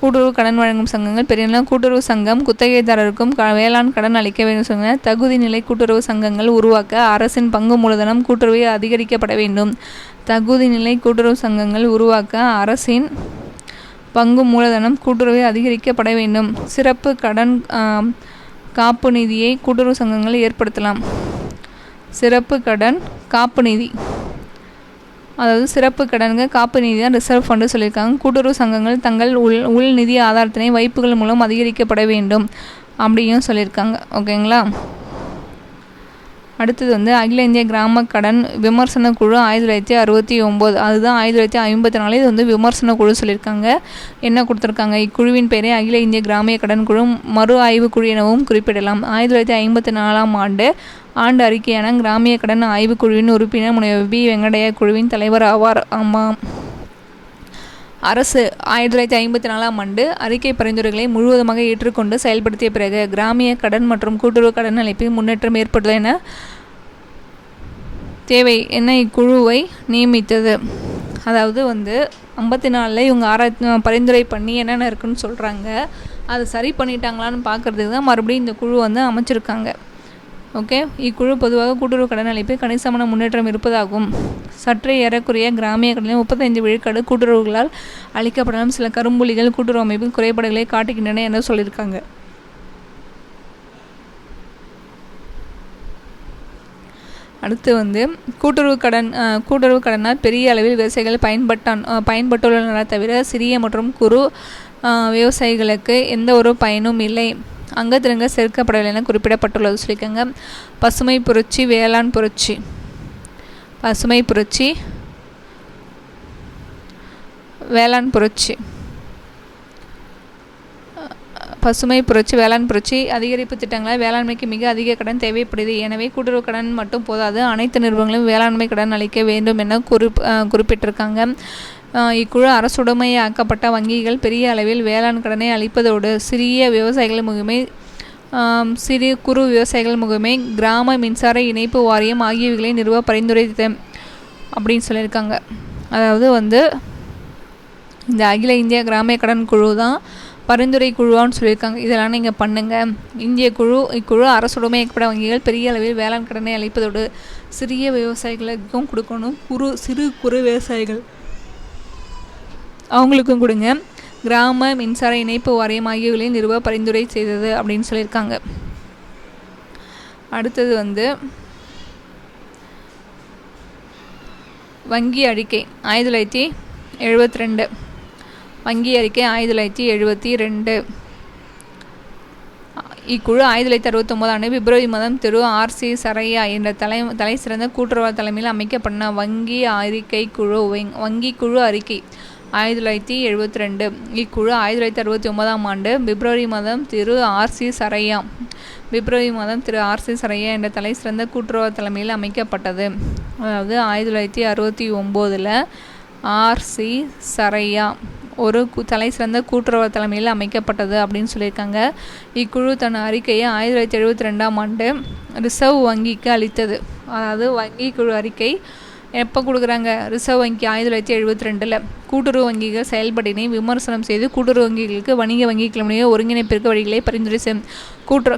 கூட்டுறவு கடன் வழங்கும் சங்கங்கள் பெரிய கூட்டுறவு சங்கம் குத்தகைதாரருக்கும் வேளாண் கடன் அளிக்க வேண்டும். சொன்ன தகுதி நிலை கூட்டுறவு சங்கங்கள் உருவாக்க அரசின் பங்கு மூலதனம் கூட்டுறவை அதிகரிக்கப்பட வேண்டும். தகுதி நிலை கூட்டுறவு சங்கங்கள் உருவாக்க அரசின் பங்கு மூலதனம் கூட்டுறவை அதிகரிக்கப்பட வேண்டும். சிறப்பு கடன் காப்பு நிதியை கூட்டுறவு சங்கங்கள் ஏற்படுத்தலாம். சிறப்பு கடன் காப்பு நிதி, அதாவது சிறப்பு கடன்கள் காப்பு நிதி தான் ரிசர்வ் ஃபண்டு சொல்லியிருக்காங்க. கூட்டுறவு சங்கங்கள் தங்கள் உள் நிதி ஆதாரத்தினை வைப்புகள் மூலம் அதிகரிக்கப்பட வேண்டும் அப்படியும் சொல்லியிருக்காங்க. ஓகேங்களா. அடுத்தது அகில இந்திய கிராம கடன் விமர்சன குழு 1969, அதுதான் 1954. இது விமர்சன குழு சொல்லியிருக்காங்க. என்ன கொடுத்துருக்காங்க, இக்குழுவின் பெயரை அகில இந்திய கிராமிய கடன் குழு மறு ஆய்வு குழு எனவும் குறிப்பிடலாம். 1954 ஆண்டு அறிக்கையான கிராமிய கடன் ஆய்வுக்குழுவின் உறுப்பினர் முனைவர் பி. வெங்கடையா குழுவின் தலைவர் ஆவார். அரசு 1954 அறிக்கை பரிந்துரைகளை முழுவதுமாக ஏற்றுக்கொண்டு செயல்படுத்திய பிறகு கிராமிய கடன் மற்றும் கூட்டுறவு கடன் அளிப்பில் முன்னேற்றம் ஏற்படுவது என தேவை என இக்குழுவை நியமித்தது. அதாவது 54 இவங்க பரிந்துரை பண்ணி என்னென்ன இருக்குன்னு சொல்கிறாங்க, அதை சரி பண்ணிட்டாங்களான்னு பார்க்குறதுக்கு தான் மறுபடியும் இந்த குழு அமைச்சிருக்காங்க. ஓகே. இக்குழு பொதுவாக கூட்டுறவு கடன் அளிப்பில் கணிசமான முன்னேற்றம் இருப்பதாகும். சற்றே ஏறக்குறைய கிராமிய கடனில் 35 விழுக்காடு கூட்டுறவுகளால் அளிக்கப்படலாம். சில கரும்புள்ளிகள் கூட்டுறவு அமைப்பில் குறைபாடுகளை காட்டுகின்றன என்று சொல்லியிருக்காங்க. அடுத்து கூட்டுறவு கடனால் பெரிய அளவில் விவசாயிகள் பயன்பட்டுள்ளனர் தவிர சிறிய மற்றும் குறு விவசாயிகளுக்கு எந்த ஒரு பயனும் இல்லை, அங்கத்தினங்க சேர்க்கப்படவில்லை என குறிப்பிடப்பட்டுள்ளது சொல்லியிருக்காங்க. பசுமை புரட்சி, வேளாண் புரட்சி. பசுமை புரட்சி, வேளாண் புரட்சி. பசுமை புரட்சி, வேளாண் புரட்சி அதிகரிப்பு திட்டங்களால் வேளாண்மைக்கு மிக அதிக கடன் தேவைப்படுது. எனவே கூட்டுறவு கடன் மட்டும் போதாது, அனைத்து நிறுவனங்களும் வேளாண்மை கடன் அளிக்க வேண்டும் என குறிப்பிட்டிருக்காங்க. இக்குழு அரசுடைமையாக்கப்பட்ட வங்கிகள் பெரிய அளவில் வேளாண் கடனை அளிப்பதோடு சிறு குறு விவசாயிகள் முகமை கிராம மின்சார இணைப்பு வாரியம் ஆகியவைகளை நிறுவ பரிந்துரைத்த அப்படின்னு சொல்லியிருக்காங்க. அதாவது இந்த அகில இந்திய கிராமிய கடன் குழு தான் பரிந்துரை குழுவான்னு சொல்லியிருக்காங்க. இதெல்லாம் நீங்கள் பண்ணுங்கள். இக்குழு அரசுடைமையாக்கப்பட்ட வங்கிகள் பெரிய அளவில் வேளாண் கடனை அளிப்பதோடு சிறிய விவசாயிகளுக்கும் கொடுக்கணும். சிறு குறு விவசாயிகள் அவங்களுக்கும் கொடுங்க. கிராம மின்சார இணைப்பு வாரியம் ஆகியவைகளை நிறுவ பரிந்துரை செய்தது அப்படின்னு சொல்லியிருக்காங்க. அடுத்தது வங்கி அறிக்கை 1972. வங்கி அறிக்கை 1972. இக்குழு 1969 பிப்ரவரி மாதம் திரு R.C. சரையா என்ற தலை சிறந்த கூட்டுறவாளர் தலைமையில் அமைக்கப்பட்ட வங்கி குழு அறிக்கை 1972. இக்குழு 1969 பிப்ரவரி மாதம் திரு R.C. சரையா என்ற தலை சிறந்த கூட்டுறவாளர் தலைமையில் அமைக்கப்பட்டது. அதாவது 1969 R.C. சரையா ஒரு தலை சிறந்த கூட்டுறவாளர் தலைமையில் அமைக்கப்பட்டது அப்படின்னு சொல்லியிருக்காங்க. இக்குழு தன் அறிக்கையை 1972 ரிசர்வ் வங்கிக்கு அளித்தது. அதாவது வங்கி குழு அறிக்கை எப்போ கொடுக்குறாங்க, ரிசர்வ் வங்கி 1972 கூட்டுறவு வங்கிகள் செயல்பாட்டினை விமர்சனம் செய்து கூட்டுறவு வங்கிகளுக்கு வணிக வங்கிகளுடைய ஒருங்கிணைப்பிற்கு வழிகளை பரிந்துரை செய்யும்.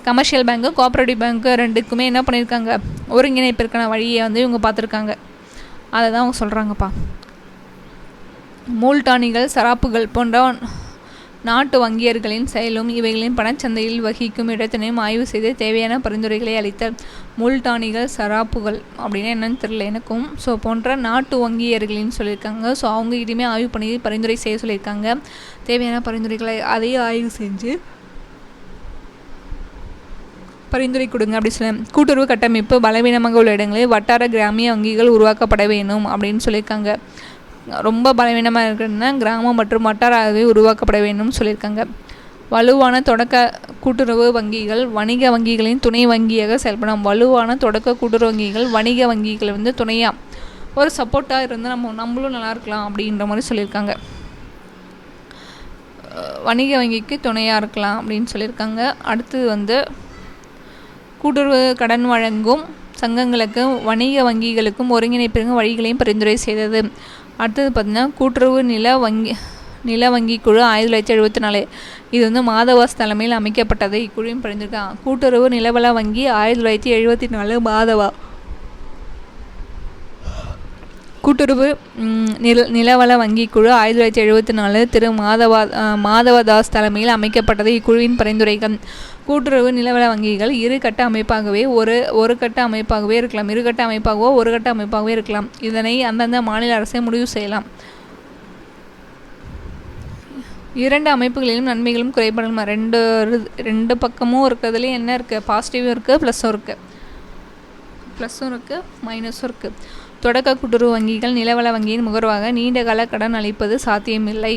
கமர்ஷியல் பேங்க்கு கோஆப்ரேட்டிவ் பேங்க்கு ரெண்டுக்குமே என்ன பண்ணியிருக்காங்க, ஒருங்கிணைப்பிற்கான வழியை இவங்க பார்த்துருக்காங்க. அதை தான் அவங்க சொல்கிறாங்கப்பா. மூல்டானிகள், சராப்புகள் போன்ற நாட்டு வங்கியர்களின் செயலும் இவைகளின் பணச்சந்தையில் வகிக்கும் இடத்தினையும் ஆய்வு செய்து தேவையான பரிந்துரைகளை அளித்தார். மூல்டானிகள், சராப்புகள் அப்படின்னா என்னன்னு தெரியல எனக்கும். ஸோ போன்ற நாட்டு வங்கியர்களின்னு சொல்லியிருக்காங்க. ஸோ அவங்ககிட்டயுமே ஆய்வு பண்ணி பரிந்துரை செய்ய சொல்லியிருக்காங்க. தேவையான பரிந்துரைகளை அதையும் ஆய்வு செஞ்சு பரிந்துரை கொடுங்க அப்படி சொல்ல. கூட்டுறவு கட்டமைப்பு பலவீனமாக உள்ள இடங்களில் வட்டார கிராமிய வங்கிகள் உருவாக்கப்பட வேணும் அப்படின்னு சொல்லியிருக்காங்க. ரொம்ப பலவீனமாக இருக்கிறதுனா கிராம மற்றும் வட்டார ஆகவே உருவாக்கப்பட வேணும்னு சொல்லியிருக்காங்க. வலுவான தொடக்க கூட்டுறவு வங்கிகள் வணிக வங்கிகளின் துணை வங்கியாக செயல்படும். வலுவான தொடக்க கூட்டுறவு வங்கிகள் வணிக வங்கிகள் துணையாக ஒரு சப்போர்ட்டாக இருந்து நம்மளும் நல்லா இருக்கலாம் அப்படின்ற மாதிரி சொல்லியிருக்காங்க. வணிக வங்கிக்கு துணையாக இருக்கலாம் அப்படின்னு சொல்லியிருக்காங்க. அடுத்தது கூட்டுறவு கடன் வழங்கும் சங்கங்களுக்கு வணிக வங்கிகளுக்கும் ஒருங்கிணைப்பிற்கு வழிகளையும் பரிந்துரை செய்தது. அடுத்தது பார்த்திங்கன்னா கூட்டுறவு நில வங்கி குழு 1974. இது மாதவாஸ் தலைமையில் அமைக்கப்பட்டது. இக்குழுவும் பரிந்துரைக்காங்க. கூட்டுறவு நிலவள வங்கி 1974 மாதவா. கூட்டுறவு நிலவள வங்கி குழு 1974 திரு மாதவதாஸ் தலைமையில் அமைக்கப்பட்டது. இக்குழுவின் பரிந்துரைகள். கூட்டுறவு நிலவள வங்கிகள் இரு கட்ட அமைப்பாகவே ஒரு கட்ட அமைப்பாகவே இருக்கலாம், இரு கட்ட அமைப்பாகவோ ஒரு கட்ட அமைப்பாகவே இருக்கலாம். இதனை அந்தந்த மாநில அரசை முடிவு செய்யலாம். இரண்டு அமைப்புகளிலும் நன்மைகளும் குறைபாடுகளும் ரெண்டு பக்கமும் இருக்கிறதுலேயும் என்ன இருக்குது, பாசிட்டிவும் இருக்குது ப்ளஸ்ஸும் இருக்குது மைனஸும் இருக்குது. தொடக்க கூட்டுறவு வங்கிகள் நிலவள வங்கியின் முகர்வாக நீண்ட கால கடன் அளிப்பது சாத்தியமில்லை.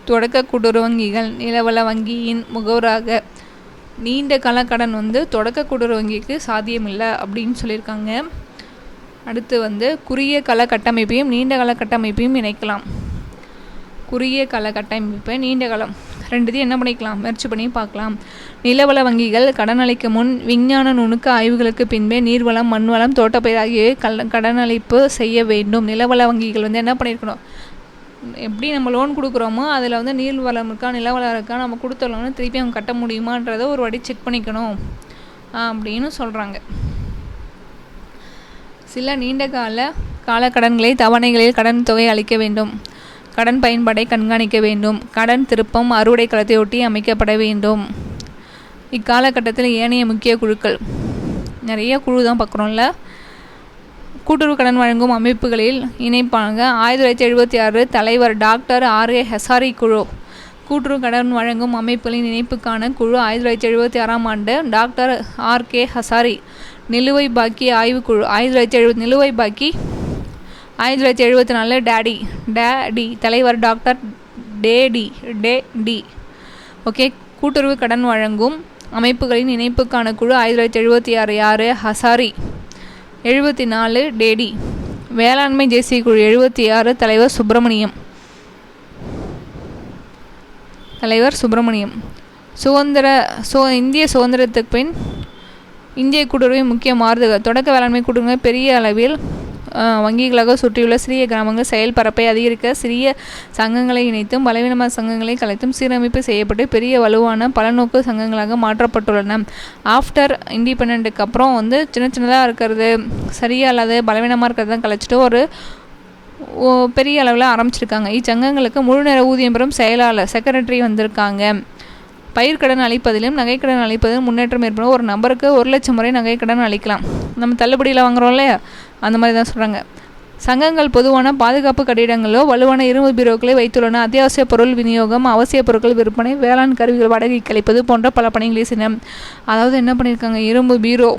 தொடக்க கூட்டுறவு வங்கிகள் நிலவள வங்கியின் முகவராக நீண்ட கால கடன் தொடக்க கூட்டுறவு வங்கிக்கு சாத்தியமில்லை அப்படின்னு சொல்லியிருக்காங்க. அடுத்து குறுகிய கால கட்டமைப்பையும் நீண்ட கால கட்டமைப்பையும் இணைக்கலாம். குறுகிய கால கட்டமைப்பை நீண்ட காலம் ரெண்டுத்தையும் என்ன பண்ணிக்கலாம், முயற்சி பண்ணி பார்க்கலாம். நிலவள வங்கிகள் கடன் அளிக்க முன் விஞ்ஞான நுணுக்க ஆய்வுகளுக்கு பின்பே நீர்வளம், மண்வளம், தோட்டப்பயிர் ஆகியவை கடனளிப்பு செய்ய வேண்டும். நிலவள வங்கிகள் என்ன பண்ணியிருக்கணும், எப்படி நம்ம லோன் கொடுக்குறோமோ அதில் நீர்வளம் இருக்கா நிலவளம் இருக்கா, நம்ம கொடுத்த லோனை திருப்பி அவங்க கட்ட முடியுமான்றதை ஒரு வாட்டி செக் பண்ணிக்கணும் அப்படின்னு சொல்கிறாங்க. சில நீண்ட கால கடன்களை தவணைகளில் கடன் தொகை அளிக்க வேண்டும். கடன் பயன்பாட்டை கண்காணிக்க வேண்டும். கடன் திருப்பம் அறுவடை காலத்தையொட்டி அமைக்கப்பட வேண்டும். இக்காலகட்டத்தில் ஏனைய முக்கிய குழுக்கள், நிறைய குழு தான் பார்க்குறோம்ல. கூட்டுறவு கடன் வழங்கும் அமைப்புகளில் இணைப்பாங்க. 1976 தலைவர் டாக்டர் R.A. ஹசாரி குழு. கூட்டுறவு கடன் வழங்கும் அமைப்புகளின் இணைப்புக்கான குழு 1976 டாக்டர் R.K. ஹசாரி. நிலுவை பாக்கி ஆய்வுக்குழு 1970. நிலுவை பாக்கி 1974 டேடி தலைவர் டாக்டர் டே. ஓகே. கூட்டுறவு கடன் வழங்கும் அமைப்புகளின் இணைப்புக்கான குழு 1976 யார், ஹசாரி. 74 டேடி. வேளாண்மை தேசிய குழு 76 தலைவர் சுப்பிரமணியம். இந்திய சுதந்திரத்துக்கு பின் இந்திய கூட்டுறவின் முக்கிய மாறுதல்கள். தொடக்க வேளாண்மை கூட்டுறவு பெரிய அளவில் வங்கிகளாக சுற்றியுள்ள சிறிய கிராமங்கள் செயல் பரப்பை அதிகரிக்க சிறிய சங்கங்களை இணைத்தும் பலவீனமான சங்கங்களை கலைத்தும் சீரமைப்பு செய்யப்பட்டு பெரிய வலுவான பலநோக்கு சங்கங்களாக மாற்றப்பட்டுள்ளன. ஆஃப்டர் இண்டிபெண்டன்ட்டுக்கு அப்புறம் சின்னதாக இருக்கிறது, சரியாக இல்லாத பலவீனமாக இருக்கிறது தான் கலைச்சிட்டு ஒரு பெரிய அளவில் ஆரம்பிச்சிருக்காங்க. இச்சங்கங்களுக்கு முழு நேர ஊதியம் பெறும் செயலாளர் செக்ரட்டரி வந்திருக்காங்க. பயிர்க்கடன் அளிப்பதிலும் நகைக்கடன் அளிப்பதிலும் முன்னேற்றம் ஏற்படும். ஒரு நபருக்கு 1 லட்சம் முறை நகைக்கடன் அளிக்கலாம். நம்ம தள்ளுபடியில் வாங்குறோம் இல்லையா, அந்த மாதிரி தான் சொல்கிறாங்க. சங்கங்கள் பொதுவான பாதுகாப்பு கட்டிடங்களோ வலுவான இரும்பு பீரோக்களை வைத்துள்ளன. அத்தியாவசிய பொருள் விநியோகம், அவசிய பொருட்கள் விற்பனை, வேளாண் கருவிகள் வாடகைக்கு அளிப்பது போன்ற பல பணிகளை செய்யணும். அதாவது என்ன பண்ணியிருக்காங்க, இரும்பு பீரோ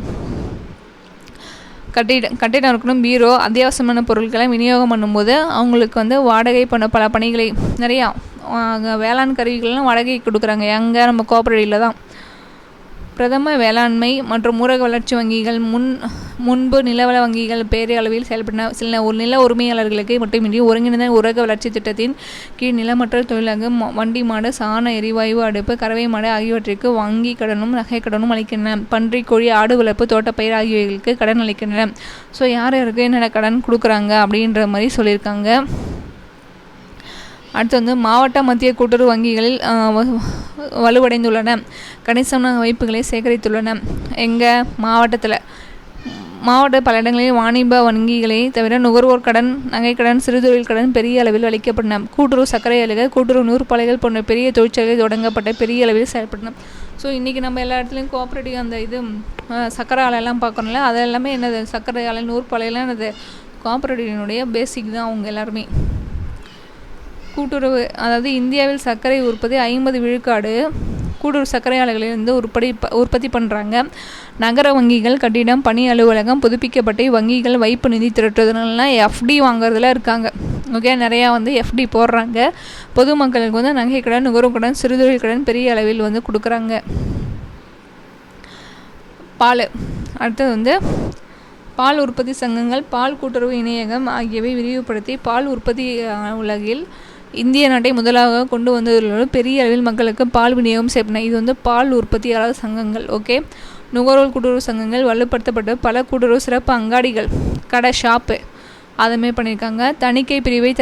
கட்டிடம் இருக்கணும், பீரோ அத்தியாவசியமான பொருட்களை விநியோகம் பண்ணும்போது அவங்களுக்கு வாடகை பண்ண பல பணிகளை நிறையா வேளாண் கருவிகள்லாம் வாடகை கொடுக்குறாங்க. எங்கே, நம்ம கோஆபரேட்டிவில் தான். பிரதம வேளாண்மை மற்றும் ஊரக வளர்ச்சி வங்கிகள் முன்பு நிலவள வங்கிகள் பேரிய அளவில் செயல்பட்டன. சில நில உரிமையாளர்களுக்கு மட்டுமின்றி ஒருங்கிணைந்த ஊரக வளர்ச்சி திட்டத்தின் கீழ் நிலமற்ற தொழிலாக வண்டி மாடு, சாண எரிவாயு அடுப்பு, கறவை மாடு ஆகியவற்றிற்கு வங்கி கடனும் நகை கடனும் அளிக்கின்றன. பன்றி, கோழி, ஆடு வளர்ப்பு, தோட்டப்பயிர் ஆகியவைகளுக்கு கடன் அளிக்கின்றன. ஸோ யார் யாருக்கு என்னென்ன கடன் கொடுக்குறாங்க அப்படின்ற மாதிரி சொல்லியிருக்காங்க. அடுத்து மாவட்ட மத்திய கூட்டுறவு வங்கிகளில் வலுவடைந்துள்ளன. கணிசமான வைப்புகளை சேகரித்துள்ளன. எங்கள் மாவட்டத்தில் மாவட்ட பல இடங்களில் வாணிப வங்கிகளை தவிர நுகர்வோர் கடன், நகைக்கடன், சிறுதொழில் கடன் பெரிய அளவில் அளிக்கப்பட்டன. கூட்டுறவு சர்க்கரை ஆலைகள், கூட்டுறவு நூற்பாலைகள் போன்ற பெரிய தொழிற்சாலைகள் தொடங்கப்பட்ட பெரிய அளவில் செயல்பட்டன. ஸோ இன்றைக்கி நம்ம எல்லா இடத்துலையும் கோஆப்ரேட்டிவ் அந்த இது சர்க்கரை ஆலையெல்லாம் பார்க்கணும்ல, அது எல்லாமே என்னது சர்க்கரை ஆலை, நூற்பாலையெல்லாம் என்னது கோஆப்ரேட்டிவினுடைய பேசிக் தான் அவங்க எல்லாருமே. கூட்டுறவு அதாவது இந்தியாவில் சர்க்கரை உற்பத்தி 50 விழுக்காடு கூட்டுறவு சர்க்கரை ஆலைகளிலிருந்து உற்பத்தி பண்ணுறாங்க. நகர வங்கிகள், கட்டிடம், பணி அலுவலகம் புதுப்பிக்கப்பட்டு வங்கிகள் வைப்பு நிதி திரட்டுறதுனாலாம் எஃப்டி வாங்குறதுல இருக்காங்க. ஓகே, நிறையா எஃப்டி போடுறாங்க. பொதுமக்களுக்கு நகைக்கடன், நுகர்வு கடன், சிறுதொழில் கடன் பெரிய அளவில் கொடுக்குறாங்க. பால் அடுத்தது பால் உற்பத்தி சங்கங்கள், பால் கூட்டுறவு இணையகம் ஆகியவை விரிவுபடுத்தி பால் உற்பத்தி உலகில் இந்திய நாட்டை முதலாக கொண்டு வந்ததோடு பெரிய அளவில் மக்களுக்கு பால் விநியோகம் செய்யப்பட்டன. இது பால் உற்பத்தியாளர் சங்கங்கள். ஓகே, நுகர்வோர் கூட்டுறவு சங்கங்கள் வலுப்படுத்தப்பட்டு பல கூட்டுறவு சிறப்பு அங்காடிகள், கடை, ஷாப்பு அதுமாரி பண்ணியிருக்காங்க. தணிக்கை பிரிவை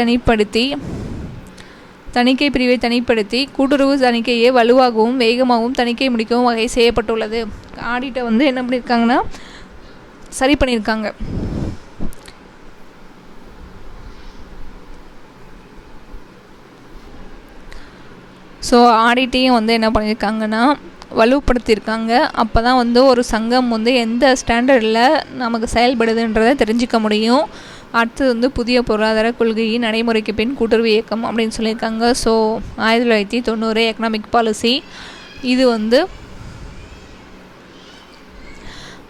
தனிப்படுத்தி கூட்டுறவு தணிக்கையை வலுவாகவும் வேகமாகவும் தணிக்கை முடிக்கவும் வகை செய்யப்பட்டுள்ளது. ஆடிட்டை என்ன பண்ணியிருக்காங்கன்னா சரி பண்ணியிருக்காங்க. ஸோ ஆடிட்டையும் என்ன பண்ணியிருக்காங்கன்னா வலுப்படுத்தியிருக்காங்க. அப்போ தான் ஒரு சங்கம் எந்த ஸ்டாண்டர்டில் நமக்கு செயல்படுதுன்றதை தெரிஞ்சிக்க முடியும். அடுத்தது புதிய பொருளாதார கொள்கையின் நடைமுறைக்கு பின் கூட்டுறவு இயக்கம் அப்படின்னு சொல்லியிருக்காங்க. So 1990 economic policy. இது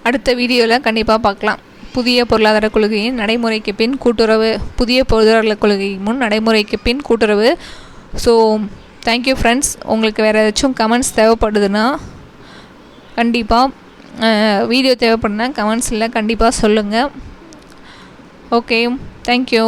அடுத்த வீடியோவில் கண்டிப்பாக பார்க்கலாம். புதிய பொருளாதார கொள்கையின் நடைமுறைக்கு பின் கூட்டுறவு, புதிய பொருளாதார கொள்கை முன் நடைமுறைக்கு பின் கூட்டுறவு. So thank you friends. உங்களுக்கு வேறு ஏதாச்சும் கமெண்ட்ஸ் தேவைப்படுதுன்னா கண்டிப்பாக வீடியோ தேவைப்படுனா கமெண்ட்ஸில் கண்டிப்பாக சொல்லுங்கள். Okay, thank you.